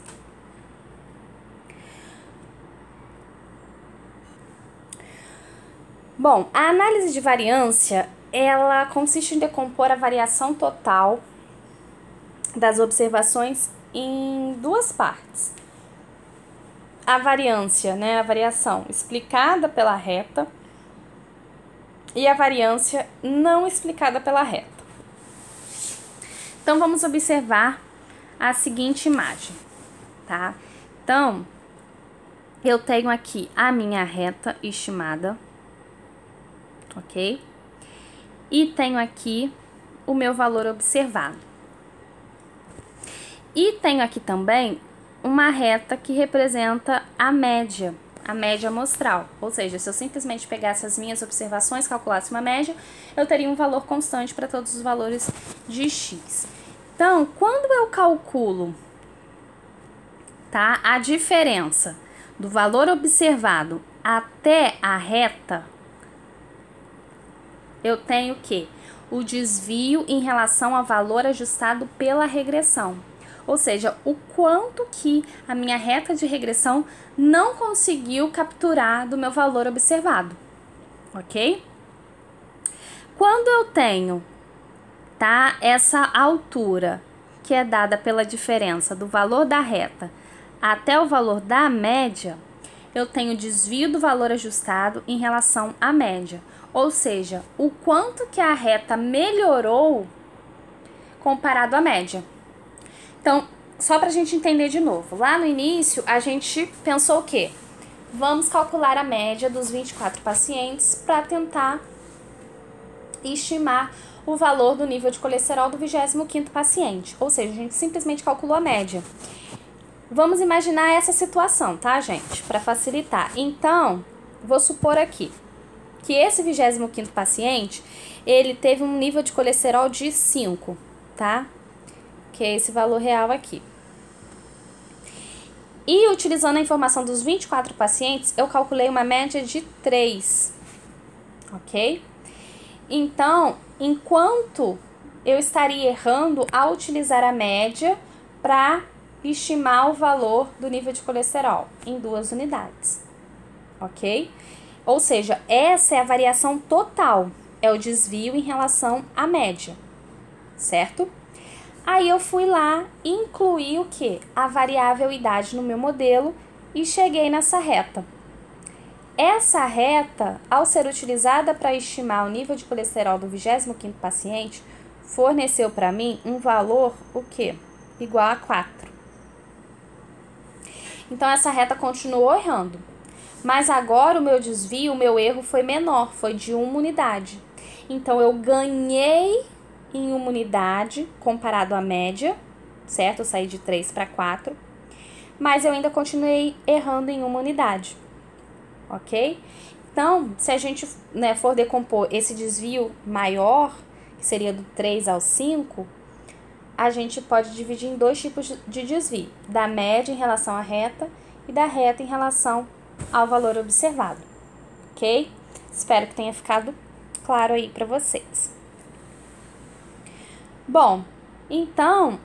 Bom, a análise de variância, ela consiste em decompor a variação total das observações em duas partes. A variância, né, a variação explicada pela reta e a variância não explicada pela reta. Então, vamos observar a seguinte imagem, tá? Então, eu tenho aqui a minha reta estimada, ok? E tenho aqui o meu valor observado. E tenho aqui também uma reta que representa a média amostral. Ou seja, se eu simplesmente pegasse as minhas observações, calculasse uma média, eu teria um valor constante para todos os valores de x. Então, quando eu calculo, tá, a diferença do valor observado até a reta, eu tenho o quê? O desvio em relação ao valor ajustado pela regressão. Ou seja, o quanto que a minha reta de regressão não conseguiu capturar do meu valor observado, ok? Quando eu tenho, tá, essa altura que é dada pela diferença do valor da reta até o valor da média, eu tenho desvio do valor ajustado em relação à média. Ou seja, o quanto que a reta melhorou comparado à média. Então, só para a gente entender de novo, lá no início a gente pensou o quê? Vamos calcular a média dos 24 pacientes para tentar estimar o valor do nível de colesterol do 25º paciente. Ou seja, a gente simplesmente calculou a média. Vamos imaginar essa situação, tá, gente? Para facilitar. Então, vou supor aqui que esse 25º paciente, ele teve um nível de colesterol de 5, tá? Que é esse valor real aqui. E utilizando a informação dos 24 pacientes, eu calculei uma média de 3, ok? Então, enquanto eu estaria errando ao utilizar a média para estimar o valor do nível de colesterol em 2 unidades, ok? Ou seja, essa é a variação total, é o desvio em relação à média, certo? Aí eu fui lá e incluí o quê? A variável idade no meu modelo e cheguei nessa reta. Essa reta, ao ser utilizada para estimar o nível de colesterol do 25º paciente, forneceu para mim um valor, o quê? Igual a 4. Então, essa reta continuou errando. Mas agora o meu desvio, o meu erro foi menor, foi de 1 unidade. Então, eu ganhei em 1 unidade comparado à média, certo? Eu saí de 3 para 4. Mas eu ainda continuei errando em 1 unidade. Ok? Então, se a gente, né, for decompor esse desvio maior, que seria do 3 ao 5, a gente pode dividir em 2 tipos de desvio, da média em relação à reta e da reta em relação ao valor observado, ok? Espero que tenha ficado claro aí para vocês. Bom, então,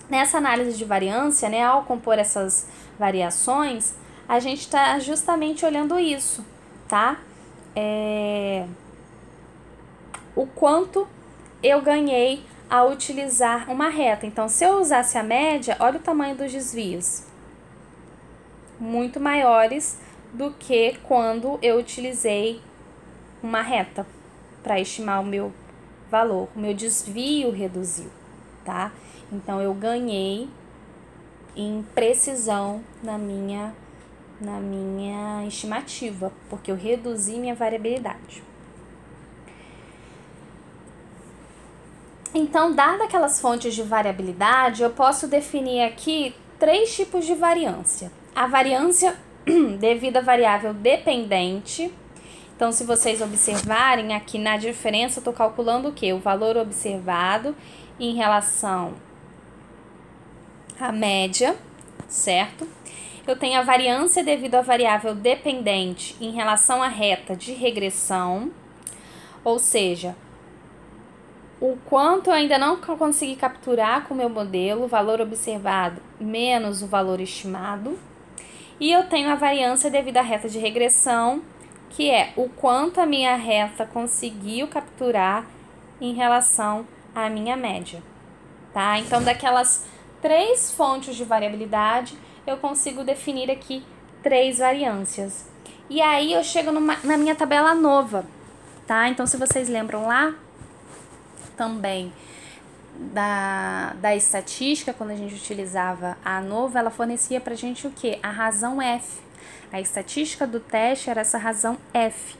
nessa análise de variância, né, ao compor essas variações, a gente está justamente olhando isso, tá? O quanto eu ganhei ao utilizar uma reta. Então, se eu usasse a média, olha o tamanho dos desvios. Muito maiores do que quando eu utilizei uma reta para estimar o meu valor. O meu desvio reduziu, tá? Então, eu ganhei em precisão na minha estimativa, porque eu reduzi minha variabilidade. Então, dadas aquelas fontes de variabilidade, eu posso definir aqui 3 tipos de variância. A variância devido à variável dependente. Então, se vocês observarem aqui na diferença, eu estou calculando o quê? O valor observado em relação à média, certo? Eu tenho a variância devido à variável dependente em relação à reta de regressão, ou seja, o quanto eu ainda não consegui capturar com o meu modelo, o valor observado menos o valor estimado. E eu tenho a variância devido à reta de regressão, que é o quanto a minha reta conseguiu capturar em relação à minha média, tá? Então, daquelas 3 fontes de variabilidade, eu consigo definir aqui 3 variâncias. E aí, eu chego na minha tabela nova, tá? Então, se vocês lembram lá, também da estatística, quando a gente utilizava a ANOVA, ela fornecia pra gente o quê? A razão F. A estatística do teste era essa razão F.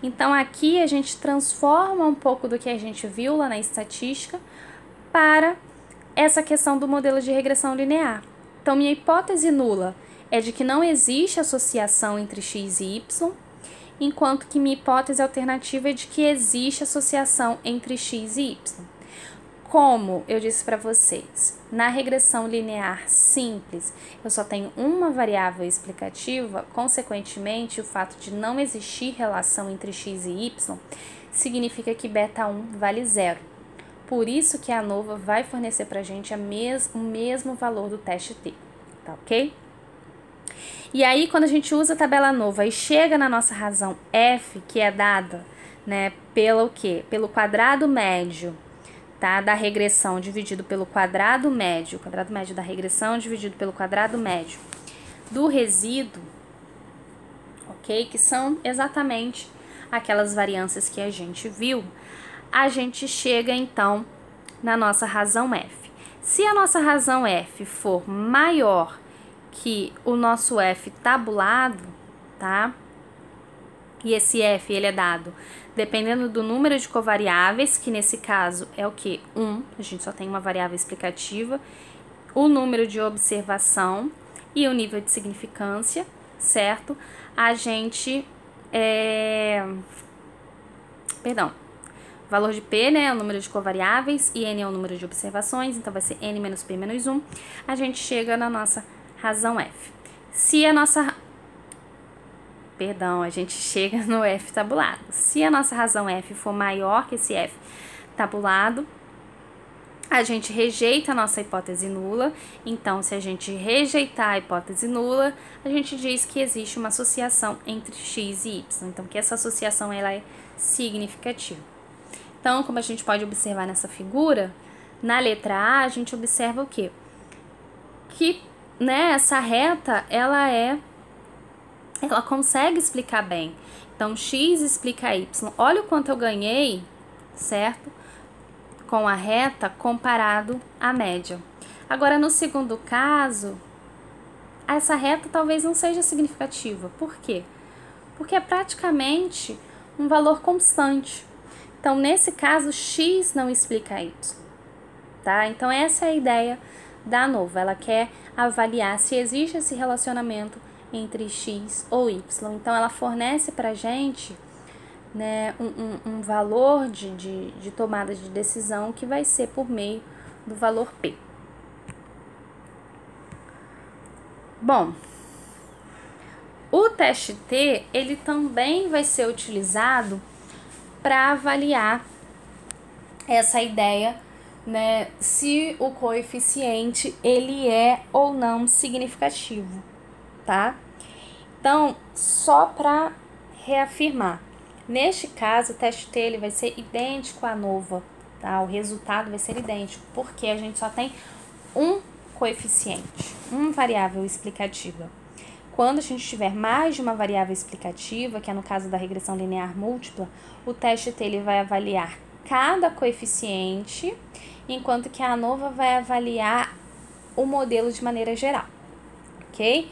Então, aqui a gente transforma um pouco do que a gente viu lá na estatística para essa questão do modelo de regressão linear. Então, minha hipótese nula é de que não existe associação entre x e y, enquanto que minha hipótese alternativa é de que existe associação entre x e y. Como eu disse para vocês, na regressão linear simples, eu só tenho uma variável explicativa, consequentemente, o fato de não existir relação entre x e y significa que beta1 vale 0. Por isso que a ANOVA vai fornecer para a gente o mesmo valor do teste T, tá ok? E aí, quando a gente usa a tabela ANOVA e chega na nossa razão f, que é dada, né, pelo quê? Pelo quadrado médio, tá, da regressão dividido pelo quadrado médio da regressão dividido pelo quadrado médio do resíduo, ok? Que são exatamente aquelas variâncias que a gente viu. A gente chega, então, na nossa razão f. Se a nossa razão f for maior que o nosso f tabulado, tá? E esse f, ele é dado dependendo do número de covariáveis, que nesse caso é o que? 1, a gente só tem uma variável explicativa, o número de observação e o nível de significância, certo? A gente, valor de P, né, é o número de covariáveis, e N é o número de observações, então vai ser N menos P menos 1, a gente chega na nossa razão F. Se a nossa... a gente chega no F tabulado. Se a nossa razão F for maior que esse F tabulado, a gente rejeita a nossa hipótese nula. Então, se a gente rejeitar a hipótese nula, a gente diz que existe uma associação entre x e y. Então, que essa associação ela é significativa. Então, como a gente pode observar nessa figura, na letra A, a gente observa o quê? Que, né, essa reta, ela consegue explicar bem. Então, x explica y. Olha o quanto eu ganhei, certo? Com a reta comparado à média. Agora, no segundo caso, essa reta talvez não seja significativa. Por quê? Porque é praticamente um valor constante. Então, nesse caso, x não explica y, tá? Então, essa é a ideia da ANOVA. Ela quer avaliar se existe esse relacionamento entre x ou y. Então, ela fornece pra gente, né, um valor de tomada de decisão que vai ser por meio do valor P. Bom, o teste T, ele também vai ser utilizado para avaliar essa ideia, né, se o coeficiente ele é ou não significativo, tá? Então, só para reafirmar, neste caso, o teste T ele vai ser idêntico à ANOVA, tá? O resultado vai ser idêntico, porque a gente só tem um coeficiente, uma variável explicativa. Quando a gente tiver mais de uma variável explicativa, que é no caso da regressão linear múltipla, o teste T ele vai avaliar cada coeficiente, enquanto que a ANOVA vai avaliar o modelo de maneira geral, ok?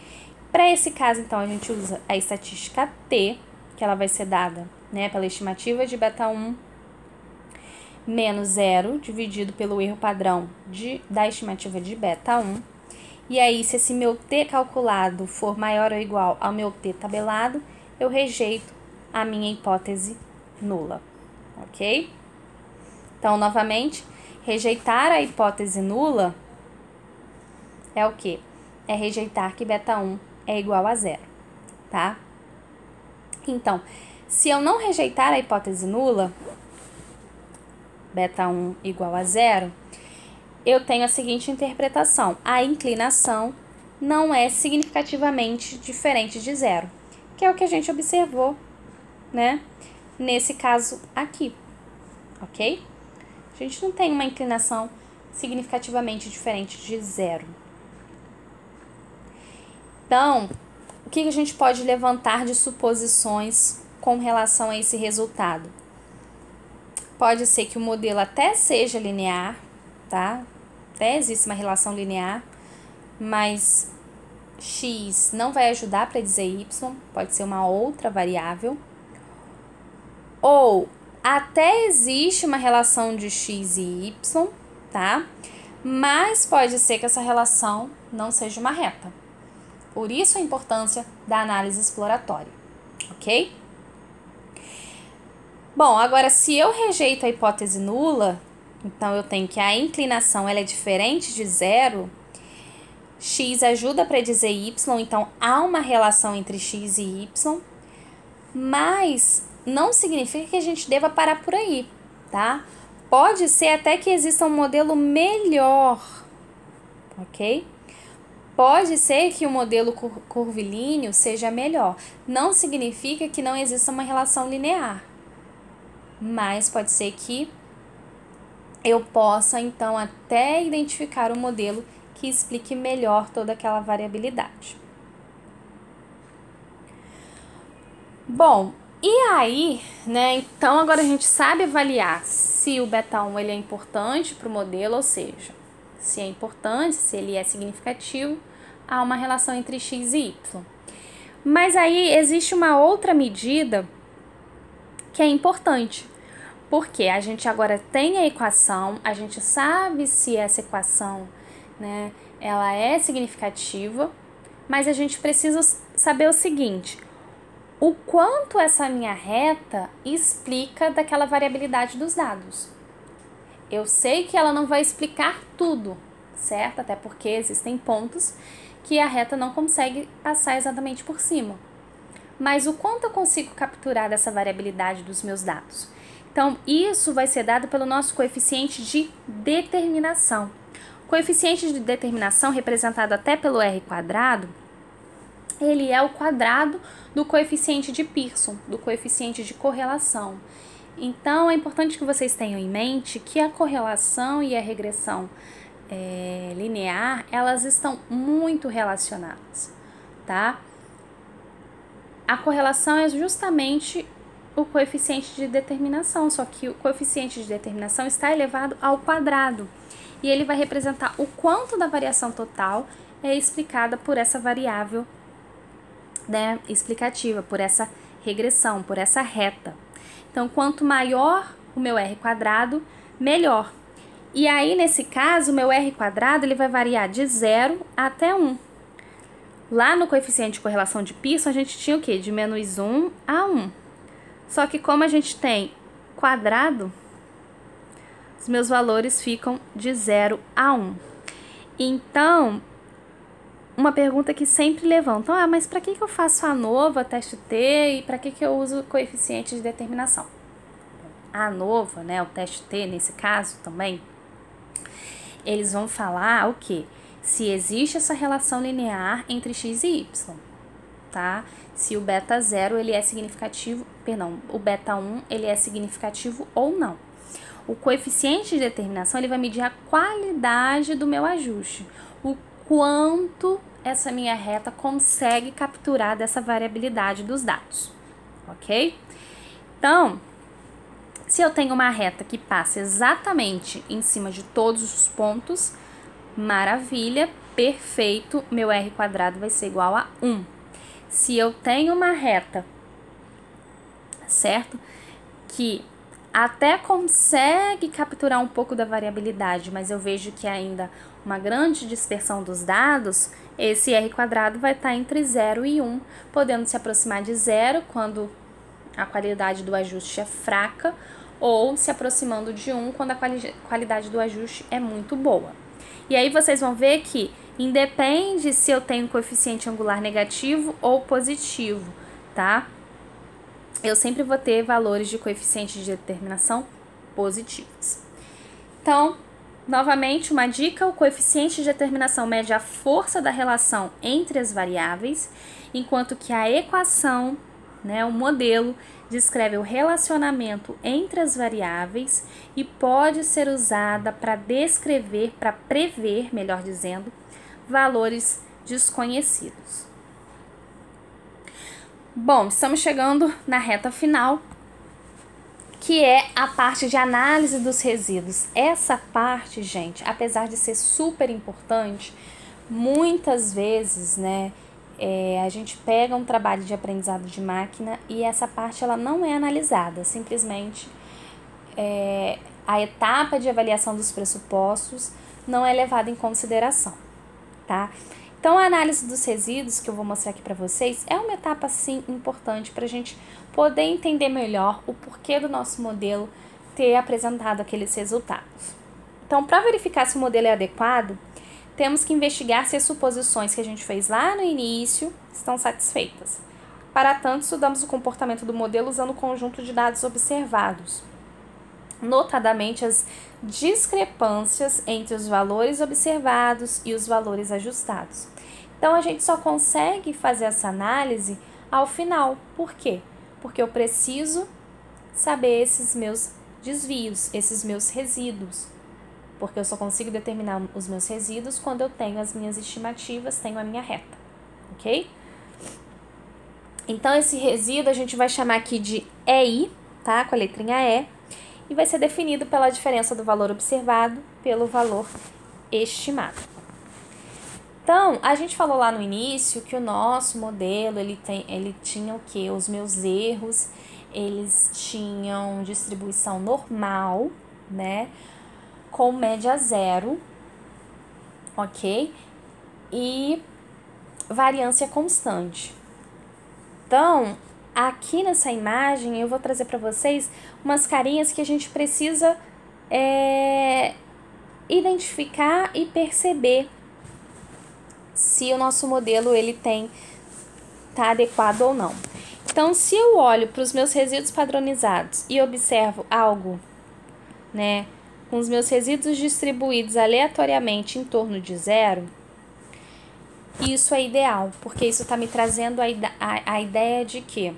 Para esse caso, então, a gente usa a estatística T, que ela vai ser dada, né, pela estimativa de beta1 menos 0, dividido pelo erro padrão da estimativa de beta1. E aí, se esse meu T calculado for maior ou igual ao meu T tabelado, eu rejeito a minha hipótese nula, ok? Então, novamente, rejeitar a hipótese nula é o quê? É rejeitar que beta1 é igual a 0, tá? Então, se eu não rejeitar a hipótese nula, beta1 igual a 0, eu tenho a seguinte interpretação: a inclinação não é significativamente diferente de 0, que é o que a gente observou, né, nesse caso aqui, ok? A gente não tem uma inclinação significativamente diferente de 0. Então, o que a gente pode levantar de suposições com relação a esse resultado? Pode ser que o modelo até seja linear, tá? Até existe uma relação linear, mas x não vai ajudar para dizer y, pode ser uma outra variável. Ou até existe uma relação de x e y, tá? Mas pode ser que essa relação não seja uma reta. Por isso a importância da análise exploratória, ok? Bom, agora se eu rejeito a hipótese nula, Então, eu tenho que a inclinação ela é diferente de zero. X ajuda a predizer y, então há uma relação entre x e y, mas não significa que a gente deva parar por aí, tá? Pode ser até que exista um modelo melhor, ok? Pode ser que o modelo curvilíneo seja melhor. Não significa que não exista uma relação linear, mas pode ser que eu possa, então, até identificar um modelo que explique melhor toda aquela variabilidade. Bom, e aí, né, então agora a gente sabe avaliar se o beta 1 ele é importante para o modelo, ou seja, se é importante, se ele é significativo, há uma relação entre x e y. Mas aí existe uma outra medida que é importante, porque a gente agora tem a equação, a gente sabe se essa equação, né, ela é significativa, mas a gente precisa saber o seguinte: o quanto essa minha reta explica daquela variabilidade dos dados. Eu sei que ela não vai explicar tudo, certo? Até porque existem pontos que a reta não consegue passar exatamente por cima. Mas o quanto eu consigo capturar dessa variabilidade dos meus dados? Então, isso vai ser dado pelo nosso coeficiente de determinação. O coeficiente de determinação, representado até pelo R², ele é o quadrado do coeficiente de Pearson, do coeficiente de correlação. Então, é importante que vocês tenham em mente que a correlação e a regressão linear, elas estão muito relacionadas, tá? A correlação é justamente o coeficiente de determinação, só que o coeficiente de determinação está elevado ao quadrado. E ele vai representar o quanto da variação total é explicada por essa variável, né, explicativa, por essa regressão, por essa reta. Então, quanto maior o meu R², melhor. E aí, nesse caso, o meu R² ele vai variar de 0 até 1. Lá no coeficiente de correlação de Pearson, a gente tinha o quê? De menos 1 a 1. Só que como a gente tem quadrado, os meus valores ficam de 0 a 1. Então, uma pergunta que sempre levantam: mas para que eu faço a ANOVA, teste T, e para que eu uso o coeficiente de determinação? A ANOVA, né, o teste T nesse caso também, eles vão falar o quê? Se existe essa relação linear entre x e y, tá? Se o beta 0 ele é significativo, o beta 1 ele é significativo ou não. O coeficiente de determinação ele vai medir a qualidade do meu ajuste, o quanto essa minha reta consegue capturar dessa variabilidade dos dados, ok? Então, se eu tenho uma reta que passa exatamente em cima de todos os pontos, maravilha, perfeito, meu R² vai ser igual a 1. Se eu tenho uma reta, certo, que até consegue capturar um pouco da variabilidade, mas eu vejo que ainda uma grande dispersão dos dados, esse R² vai estar entre 0 e 1, podendo se aproximar de 0 quando a qualidade do ajuste é fraca, ou se aproximando de 1 quando a qualidade do ajuste é muito boa. E aí vocês vão ver que independe se eu tenho coeficiente angular negativo ou positivo, tá? Eu sempre vou ter valores de coeficiente de determinação positivos. Então, novamente, uma dica: o coeficiente de determinação mede a força da relação entre as variáveis, enquanto que a equação, né, o modelo, descreve o relacionamento entre as variáveis e pode ser usada para descrever, para prever, melhor dizendo, valores desconhecidos. Bom, estamos chegando na reta final, que é a parte de análise dos resíduos. Essa parte, gente, apesar de ser super importante, muitas vezes, né, a gente pega um trabalho de aprendizado de máquina e essa parte ela não é analisada, simplesmente a etapa de avaliação dos pressupostos não é levada em consideração, tá? Então, a análise dos resíduos, que eu vou mostrar aqui para vocês, é uma etapa, sim, importante para a gente poder entender melhor o porquê do nosso modelo ter apresentado aqueles resultados. Então, para verificar se o modelo é adequado, temos que investigar se as suposições que a gente fez lá no início estão satisfeitas. Para tanto, estudamos o comportamento do modelo usando o conjunto de dados observados, notadamente as discrepâncias entre os valores observados e os valores ajustados. Então, a gente só consegue fazer essa análise ao final. Por quê? Porque eu preciso saber esses meus desvios, esses meus resíduos. Porque eu só consigo determinar os meus resíduos quando eu tenho as minhas estimativas, tenho a minha reta, ok? Então, esse resíduo a gente vai chamar aqui de EI, tá? Com a letrinha E, e vai ser definido pela diferença do valor observado pelo valor estimado. Então, a gente falou lá no início que o nosso modelo, ele tinha o quê? Os meus erros, eles tinham distribuição normal, né? Com média zero, ok? E variância constante. Então, aqui nessa imagem, eu vou trazer para vocês umas carinhas que a gente precisa identificar e perceber se o nosso modelo ele tá adequado ou não. Então, se eu olho para os meus resíduos padronizados e observo algo, né, com os meus resíduos distribuídos aleatoriamente em torno de zero, isso é ideal, porque isso está me trazendo a ideia de que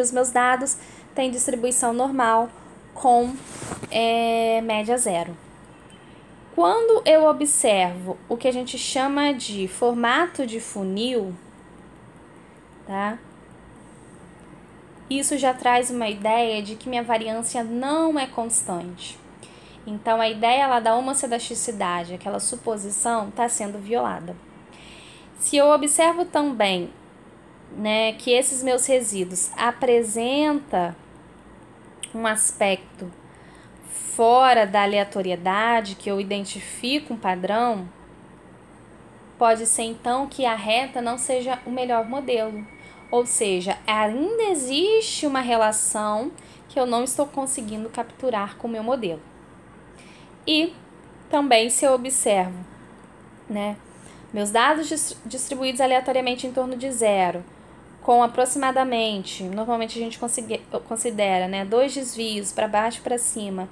os meus dados têm distribuição normal com média zero. Quando eu observo o que a gente chama de formato de funil, tá? Isso já traz uma ideia de que minha variância não é constante. Então, a ideia lá da homocedaticidade, aquela suposição, está sendo violada. Se eu observo também, né, que esses meus resíduos apresentam um aspecto fora da aleatoriedade, que eu identifico um padrão, pode ser então que a reta não seja o melhor modelo. Ou seja, ainda existe uma relação que eu não estou conseguindo capturar com o meu modelo. E também se eu observo, né, meus dados distribuídos aleatoriamente em torno de zero, com aproximadamente, normalmente a gente considera, né, 2 desvios para baixo e para cima,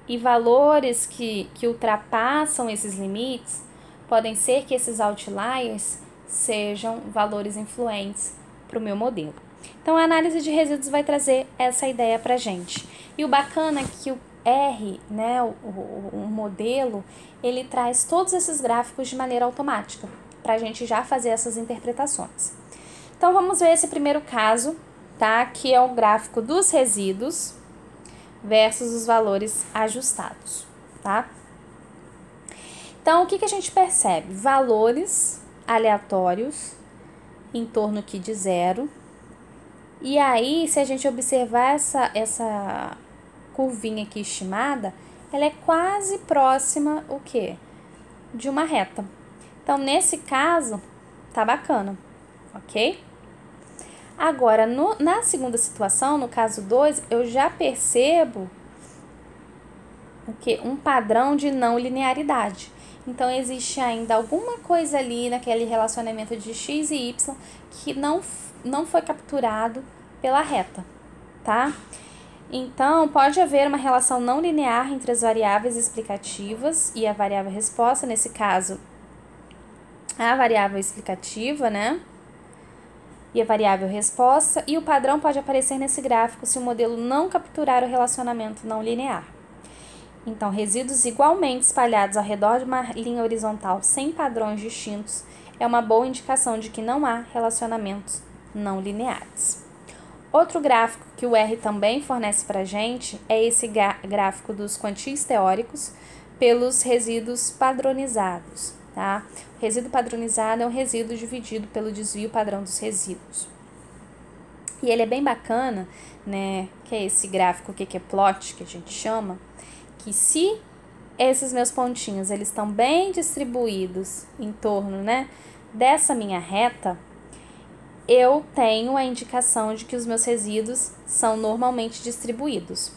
e valores que ultrapassam esses limites, podem ser que esses outliers sejam valores influentes para o meu modelo. Então, a análise de resíduos vai trazer essa ideia para a gente. E o bacana é que o R, né, o modelo, ele traz todos esses gráficos de maneira automática, para a gente já fazer essas interpretações. Então, vamos ver esse primeiro caso, tá? Que é o gráfico dos resíduos versus os valores ajustados, tá? Então, o que a gente percebe? Valores aleatórios em torno aqui de zero. E aí, se a gente observar essa curvinha aqui estimada, ela é quase próxima, o quê? De uma reta. Então, nesse caso, tá bacana, ok? Agora, na segunda situação, no caso 2, eu já percebo o quê? Um padrão de não linearidade. Então, existe ainda alguma coisa ali naquele relacionamento de x e y que não foi capturado pela reta, tá? Então, pode haver uma relação não linear entre as variáveis explicativas e a variável resposta, nesse caso, a variável explicativa, né? E a variável resposta, e o padrão pode aparecer nesse gráfico se o modelo não capturar o relacionamento não linear. Então, resíduos igualmente espalhados ao redor de uma linha horizontal sem padrões distintos é uma boa indicação de que não há relacionamentos não lineares. Outro gráfico que o R também fornece para a gente é esse gráfico dos quantios teóricos pelos resíduos padronizados, tá? O resíduo padronizado é um resíduo dividido pelo desvio padrão dos resíduos. E ele é bem bacana, né? Que é esse gráfico que é plot, que a gente chama, que se esses meus pontinhos eles estão bem distribuídos em torno, né, dessa minha reta, eu tenho a indicação de que os meus resíduos são normalmente distribuídos.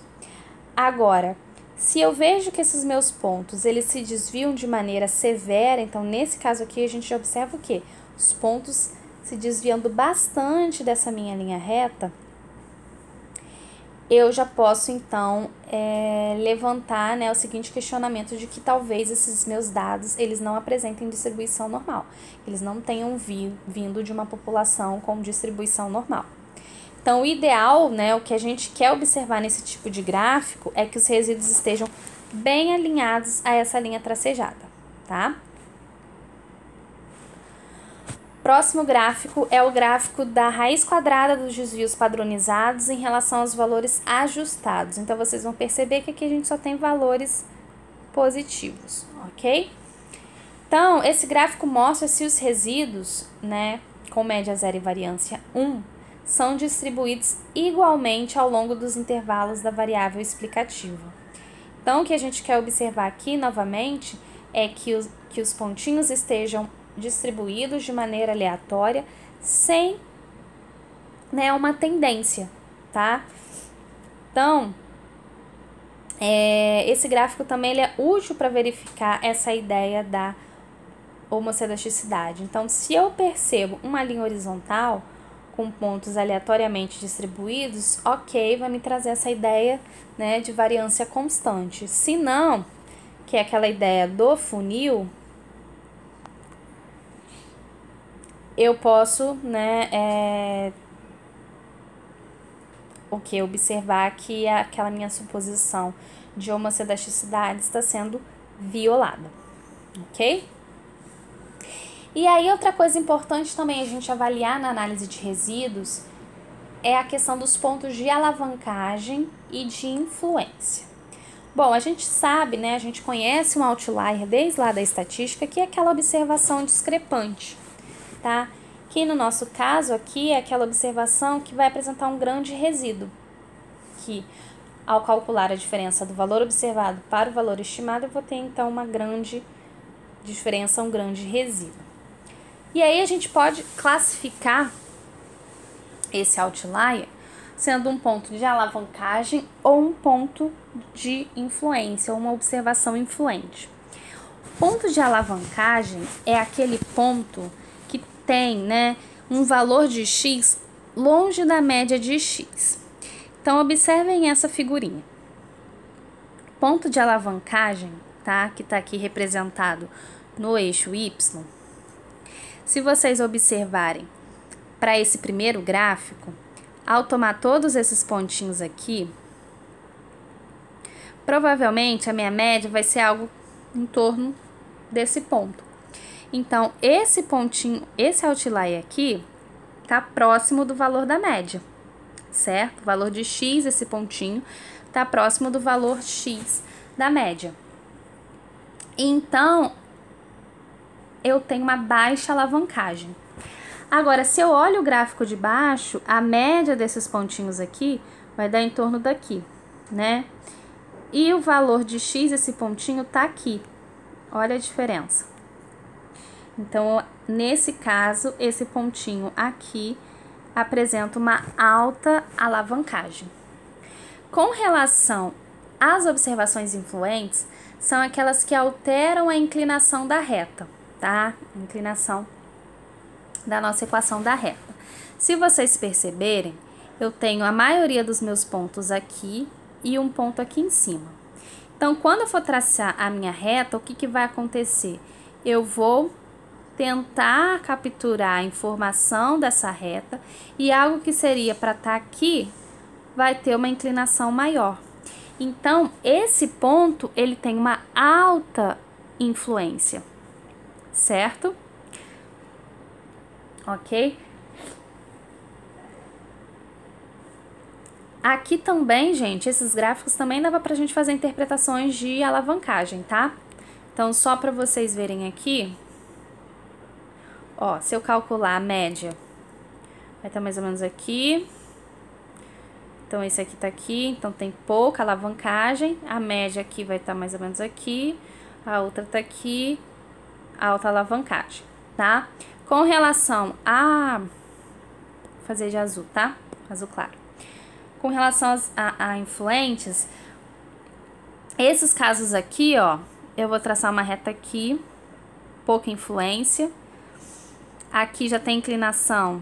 Agora, se eu vejo que esses meus pontos, eles se desviam de maneira severa, então nesse caso aqui a gente já observa o quê? Os pontos se desviando bastante dessa minha linha reta, eu já posso então levantar, né, o seguinte questionamento de que talvez esses meus dados, eles não apresentem distribuição normal, eles não tenham vindo de uma população com distribuição normal. Então, o ideal, né, o que a gente quer observar nesse tipo de gráfico é que os resíduos estejam bem alinhados a essa linha tracejada, tá? Próximo gráfico é o gráfico da raiz quadrada dos desvios padronizados em relação aos valores ajustados. Então, vocês vão perceber que aqui a gente só tem valores positivos, ok? Então, esse gráfico mostra se os resíduos, né, com média zero e variância 1, são distribuídos igualmente ao longo dos intervalos da variável explicativa. Então, o que a gente quer observar aqui, novamente, é que os pontinhos estejam distribuídos de maneira aleatória, sem, né, uma tendência, tá? Então, esse gráfico também ele é útil para verificar essa ideia da homocedasticidade. Então, se eu percebo uma linha horizontal com pontos aleatoriamente distribuídos, ok, vai me trazer essa ideia, né, de variância constante. Se não, que é aquela ideia do funil, eu posso, né, observar que aquela minha suposição de homocedasticidade está sendo violada, ok? E aí, outra coisa importante também a gente avaliar na análise de resíduos é a questão dos pontos de alavancagem e de influência. Bom, a gente sabe, né, a gente conhece um outlier desde lá da estatística, que é aquela observação discrepante, tá? Que no nosso caso aqui é aquela observação que vai apresentar um grande resíduo, que ao calcular a diferença do valor observado para o valor estimado, eu vou ter então uma grande diferença, um grande resíduo. E aí a gente pode classificar esse outlier sendo um ponto de alavancagem ou um ponto de influência, ou uma observação influente. O ponto de alavancagem é aquele ponto que tem, né, um valor de x longe da média de x. Então, observem essa figurinha. Ponto de alavancagem, tá, que está aqui representado no eixo y. Se vocês observarem para esse primeiro gráfico, ao tomar todos esses pontinhos aqui, provavelmente a minha média vai ser algo em torno desse ponto. Então, esse pontinho, esse outlier aqui, tá próximo do valor da média, certo? O valor de x, esse pontinho, tá próximo do valor x da média. Então, eu tenho uma baixa alavancagem. Agora, se eu olho o gráfico de baixo, a média desses pontinhos aqui vai dar em torno daqui, né? E o valor de x, esse pontinho, tá aqui. Olha a diferença. Então, nesse caso, esse pontinho aqui apresenta uma alta alavancagem. Com relação às observações influentes, são aquelas que alteram a inclinação da reta, tá? Inclinação da nossa equação da reta. Se vocês perceberem, eu tenho a maioria dos meus pontos aqui e um ponto aqui em cima. Então, quando eu for traçar a minha reta, o que vai acontecer? Eu vou tentar capturar a informação dessa reta e algo que seria para estar aqui vai ter uma inclinação maior. Então, esse ponto, ele tem uma alta influência, certo? Ok? Aqui também, gente, esses gráficos também dava pra gente fazer interpretações de alavancagem, tá? Então, só para vocês verem aqui, ó, se eu calcular a média, vai estar mais ou menos aqui. Então, esse aqui tá aqui, então tem pouca alavancagem. A média aqui vai estar mais ou menos aqui, a outra tá aqui, alta alavancagem, tá? Com relação a... Vou fazer de azul, tá? Azul claro. Com relação a influentes, Esses casos aqui, ó, eu vou traçar uma reta aqui, pouca influência. Aqui já tem inclinação,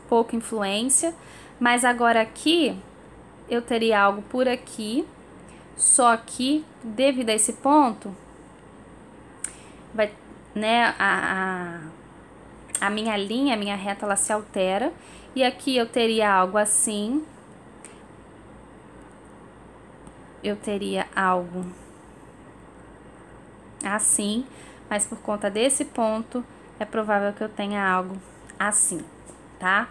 pouca influência. Mas agora aqui, eu teria algo por aqui. Só que, devido a esse ponto, vai, né, a minha linha, a minha reta, ela se altera. E aqui eu teria algo assim. Eu teria algo assim, mas por conta desse ponto, é provável que eu tenha algo assim, tá?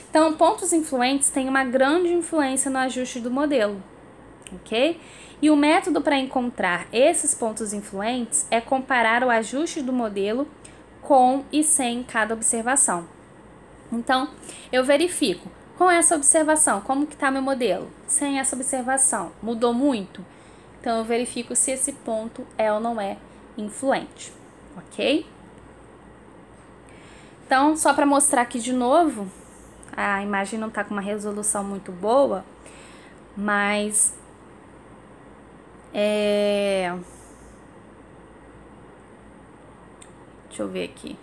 Então, pontos influentes têm uma grande influência no ajuste do modelo, ok? E o método para encontrar esses pontos influentes é comparar o ajuste do modelo com e sem cada observação. Então, eu verifico com essa observação, como que está meu modelo? Sem essa observação, mudou muito? Então, eu verifico se esse ponto é ou não é influente, ok? Então, só para mostrar aqui de novo, a imagem não está com uma resolução muito boa, mas deixa eu ver aqui.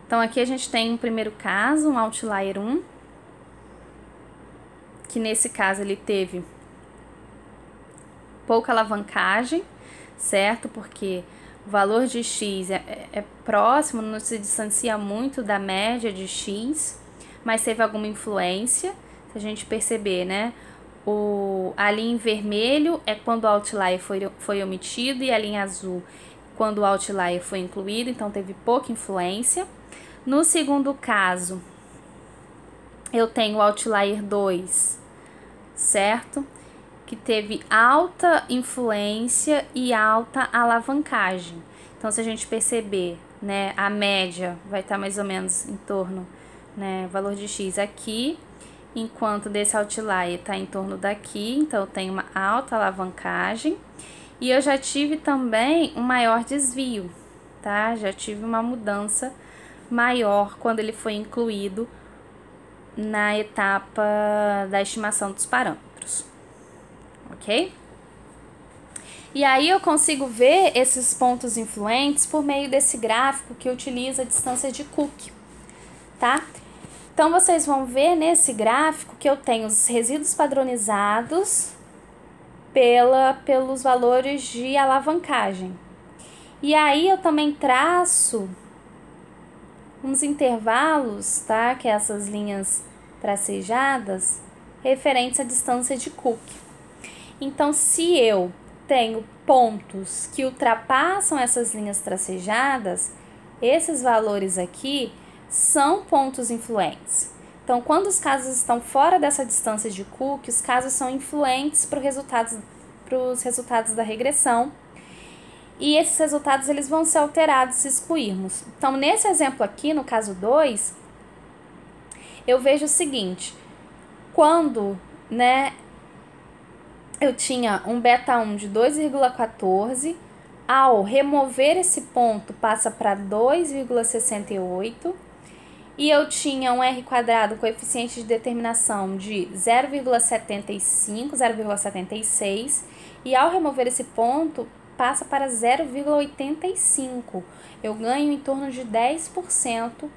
Então, aqui a gente tem um primeiro caso, um outlier 1, que nesse caso ele teve pouca alavancagem, certo? Porque o valor de x é próximo, não se distancia muito da média de x, mas teve alguma influência, se a gente perceber, né? A linha em vermelho é quando o outlier foi omitido e a linha azul quando o outlier foi incluído, então teve pouca influência. No segundo caso, eu tenho o outlier 2, certo? Que teve alta influência e alta alavancagem. Então, se a gente perceber, né, a média vai estar mais ou menos em torno, né, valor de x aqui, enquanto desse outlier está em torno daqui, então eu tenho uma alta alavancagem. E eu já tive também um maior desvio, tá? Já tive uma mudança maior quando ele foi incluído na etapa da estimação dos parâmetros, ok? E aí eu consigo ver esses pontos influentes por meio desse gráfico que utiliza a distância de Cook, tá? Então, vocês vão ver nesse gráfico que eu tenho os resíduos padronizados pelos valores de alavancagem. E aí eu também traço uns intervalos, tá? Que é essas linhas tracejadas, referentes à distância de Cook. Então, se eu tenho pontos que ultrapassam essas linhas tracejadas, esses valores aqui são pontos influentes. Então, quando os casos estão fora dessa distância de Cook, os casos são influentes para os resultados da regressão. E esses resultados eles vão ser alterados se excluirmos. Então, nesse exemplo aqui, no caso 2, eu vejo o seguinte. Quando, né, eu tinha um beta 1 de 2,14, ao remover esse ponto passa para 2,68, e eu tinha um R quadrado, coeficiente de determinação de 0,75, 0,76, e ao remover esse ponto passa para 0,85. Eu ganho em torno de 10%,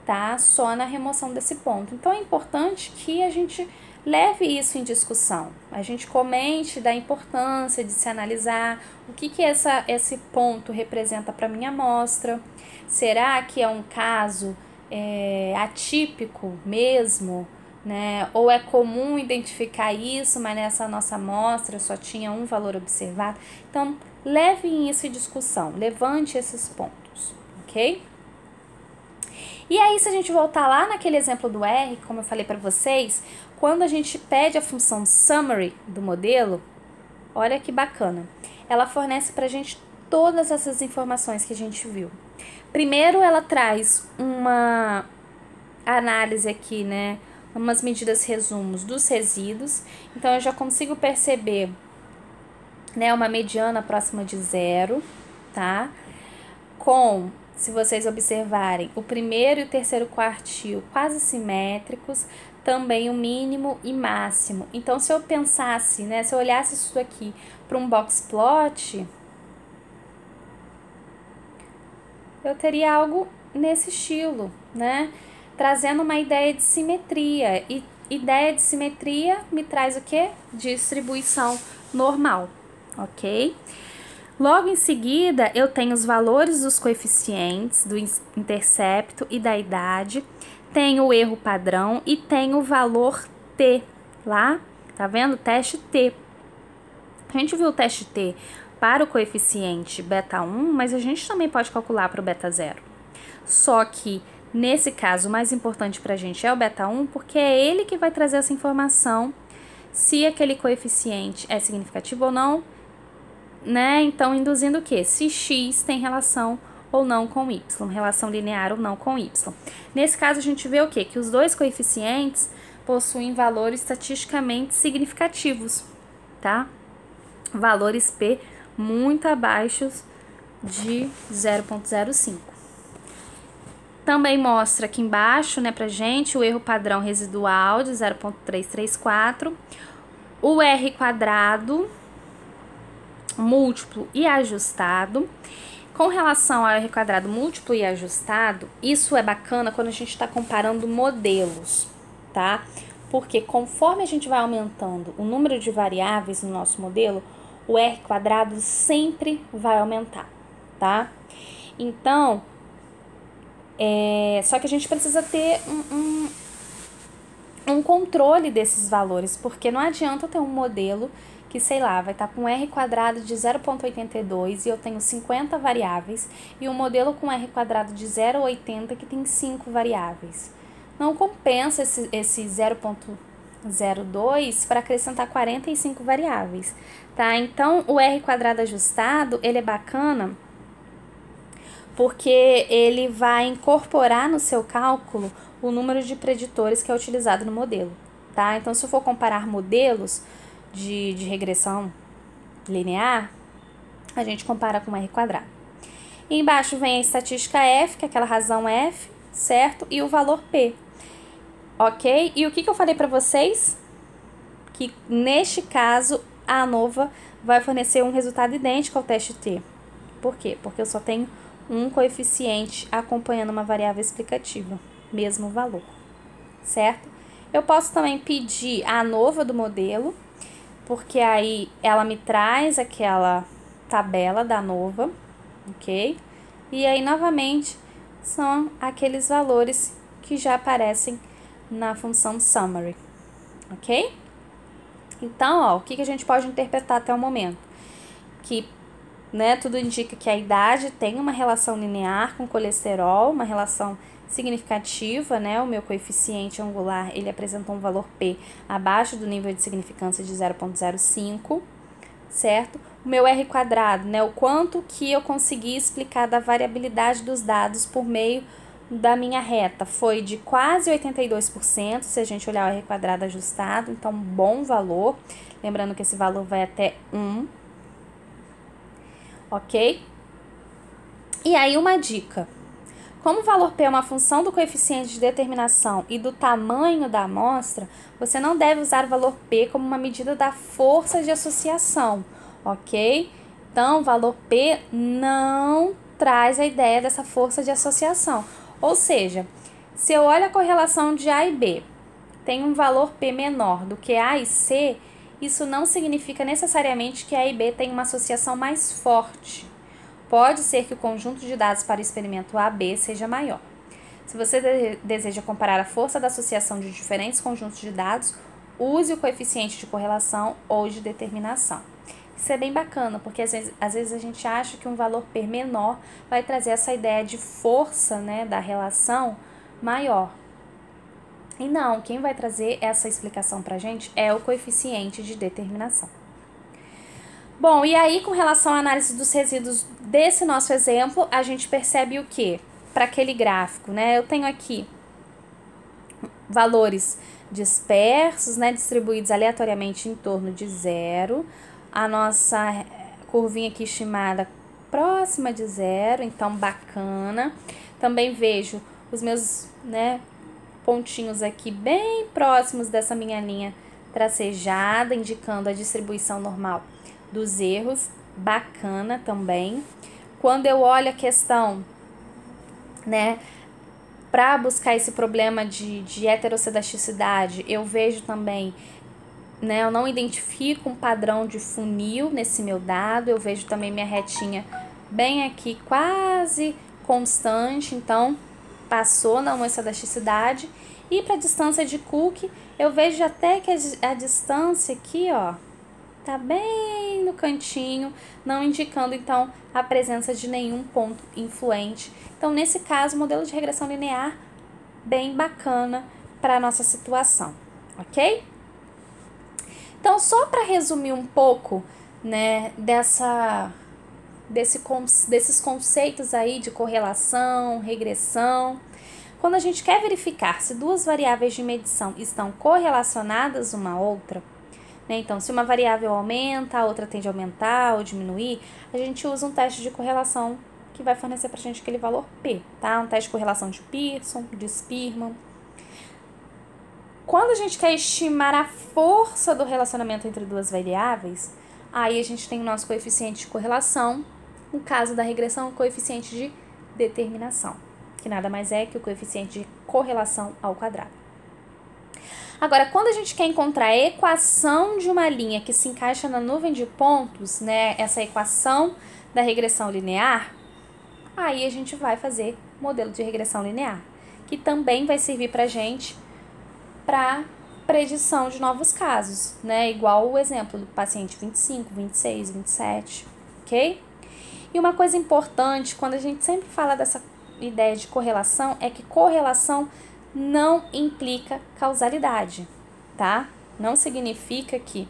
tá? Só na remoção desse ponto. Então, é importante que a gente leve isso em discussão. A gente comente da importância de se analisar o que esse ponto representa para minha amostra. Será que é um caso atípico mesmo, né? Ou é comum identificar isso, mas nessa nossa amostra só tinha um valor observado? Então, levem isso em discussão, levante esses pontos, ok? E aí, se a gente voltar lá naquele exemplo do R, como eu falei para vocês, quando a gente pede a função summary do modelo, olha que bacana, ela fornece para a gente todas essas informações que a gente viu. Primeiro, ela traz uma análise aqui, né, umas medidas resumos dos resíduos, então eu já consigo perceber, né, uma mediana próxima de 0, tá? Se vocês observarem, o primeiro e o terceiro quartil quase simétricos, também o mínimo e máximo. Então, se eu pensasse, né, se eu olhasse isso aqui para um box plot, eu teria algo nesse estilo, né? Trazendo uma ideia de simetria. E ideia de simetria me traz o quê? Distribuição normal, ok? Logo em seguida, eu tenho os valores dos coeficientes, do intercepto e da idade. Tenho o erro padrão e tenho o valor T lá, tá vendo? Teste T. A gente viu o teste T para o coeficiente beta 1, mas a gente também pode calcular para o beta 0. Só que, nesse caso, o mais importante para a gente é o beta 1, porque é ele que vai trazer essa informação se aquele coeficiente é significativo ou não, né? Então, induzindo o quê? Se x tem relação ou não com y, relação linear ou não com y. Nesse caso, a gente vê o quê? Que os dois coeficientes possuem valores estatisticamente significativos, tá? Valores P muito abaixo de 0,05. Também mostra aqui embaixo, né, pra gente, o erro padrão residual de 0,334, o R quadrado múltiplo e ajustado. Com relação ao R quadrado múltiplo e ajustado, isso é bacana quando a gente está comparando modelos, tá? Porque conforme a gente vai aumentando o número de variáveis no nosso modelo, o R quadrado sempre vai aumentar, tá? Então, só que a gente precisa ter um controle desses valores, porque não adianta eu ter um modelo que, sei lá, vai estar com R quadrado de 0,82 e eu tenho 50 variáveis, e um modelo com R quadrado de 0,80 que tem 5 variáveis. Não compensa esse 0,02 para acrescentar 45 variáveis, tá? Então, o R quadrado ajustado, ele é bacana porque ele vai incorporar no seu cálculo o número de preditores que é utilizado no modelo, tá? Então, se eu for comparar modelos de regressão linear, a gente compara com R quadrado. E embaixo vem a estatística F, que é aquela razão F, certo? E o valor P, ok? E o que eu falei para vocês? Que neste caso, a ANOVA vai fornecer um resultado idêntico ao teste T. Por quê? Porque eu só tenho um coeficiente acompanhando uma variável explicativa, mesmo valor, certo? Eu posso também pedir a ANOVA do modelo, porque aí ela me traz aquela tabela da ANOVA, ok? E aí, novamente, são aqueles valores que já aparecem na função summary, ok? Então, ó, o que a gente pode interpretar até o momento? Que, né, tudo indica que a idade tem uma relação linear com colesterol, uma relação significativa, né? O meu coeficiente angular, ele apresentou um valor P abaixo do nível de significância de 0,05, certo? O meu R quadrado, né? O quanto que eu consegui explicar da variabilidade dos dados por meio da minha reta foi de quase 82%, se a gente olhar o R quadrado ajustado, então bom valor. Lembrando que esse valor vai até 1, ok? E aí uma dica. Como o valor P é uma função do coeficiente de determinação e do tamanho da amostra, você não deve usar o valor P como uma medida da força de associação, ok? Então, o valor P não traz a ideia dessa força de associação. Ou seja, se eu olho a correlação de A e B, tem um valor P menor do que A e C, isso não significa necessariamente que A e B tem uma associação mais forte. Pode ser que o conjunto de dados para o experimento AB seja maior. Se você deseja comparar a força da associação de diferentes conjuntos de dados, use o coeficiente de correlação ou de determinação. Isso é bem bacana, porque às vezes a gente acha que um valor P menor vai trazer essa ideia de força, né, da relação maior. E não, quem vai trazer essa explicação pra gente é o coeficiente de determinação. Bom, e aí com relação à análise dos resíduos desse nosso exemplo, a gente percebe o quê? Para aquele gráfico, né? Eu tenho aqui valores dispersos, né, distribuídos aleatoriamente em torno de 0. A nossa curvinha aqui estimada próxima de 0, então bacana. Também vejo os meus, né, pontinhos aqui bem próximos dessa minha linha tracejada, indicando a distribuição normal dos erros. Bacana também. Quando eu olho a questão, né, para buscar esse problema de heterocedaticidade, eu vejo também, né, eu não identifico um padrão de funil nesse meu dado, eu vejo também minha retinha bem aqui, quase constante, então passou na homocedasticidade. E para a distância de Cook, eu vejo até que a distância aqui, ó, tá bem no cantinho, não indicando então a presença de nenhum ponto influente. Então, nesse caso, modelo de regressão linear bem bacana para a nossa situação, ok? Então, só para resumir um pouco, né, desses conceitos aí de correlação, regressão. Quando a gente quer verificar se duas variáveis de medição estão correlacionadas uma à outra, né, então se uma variável aumenta, a outra tende a aumentar ou diminuir, a gente usa um teste de correlação que vai fornecer pra gente aquele valor P, tá? Um teste de correlação de Pearson, de Spearman. Quando a gente quer estimar a força do relacionamento entre duas variáveis, aí a gente tem o nosso coeficiente de correlação. No caso da regressão, o coeficiente de determinação, que nada mais é que o coeficiente de correlação ao quadrado. Agora, quando a gente quer encontrar a equação de uma linha que se encaixa na nuvem de pontos, né, essa equação da regressão linear, aí a gente vai fazer modelo de regressão linear, que também vai servir pra gente para predição de novos casos, né, igual o exemplo do paciente 25, 26, 27, ok? E uma coisa importante, quando a gente sempre fala dessa ideia de correlação, é que correlação não implica causalidade, tá? Não significa que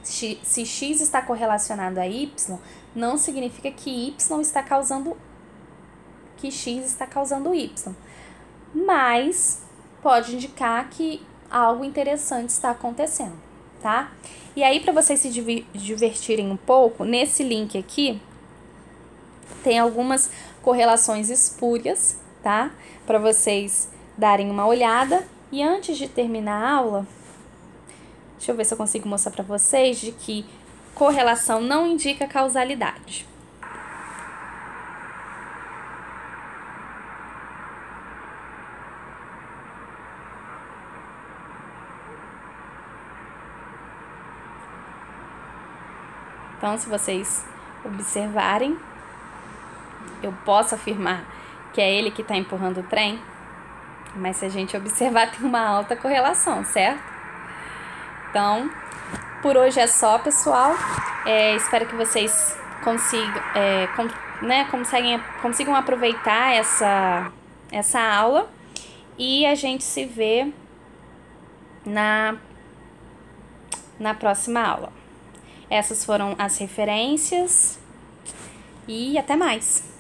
se X está correlacionado a Y, não significa que Y está causando, que X está causando Y. Mas pode indicar que algo interessante está acontecendo, tá? E aí, para vocês se divertirem um pouco, nesse link aqui, tem algumas correlações espúrias, tá? Para vocês darem uma olhada. E antes de terminar a aula, deixa eu ver se eu consigo mostrar para vocês de que correlação não indica causalidade. Então, se vocês observarem, eu posso afirmar que é ele que está empurrando o trem, mas se a gente observar, tem uma alta correlação, certo? Então, por hoje é só, pessoal. Espero que vocês consigam aproveitar essa aula e a gente se vê na próxima aula. Essas foram as referências e até mais!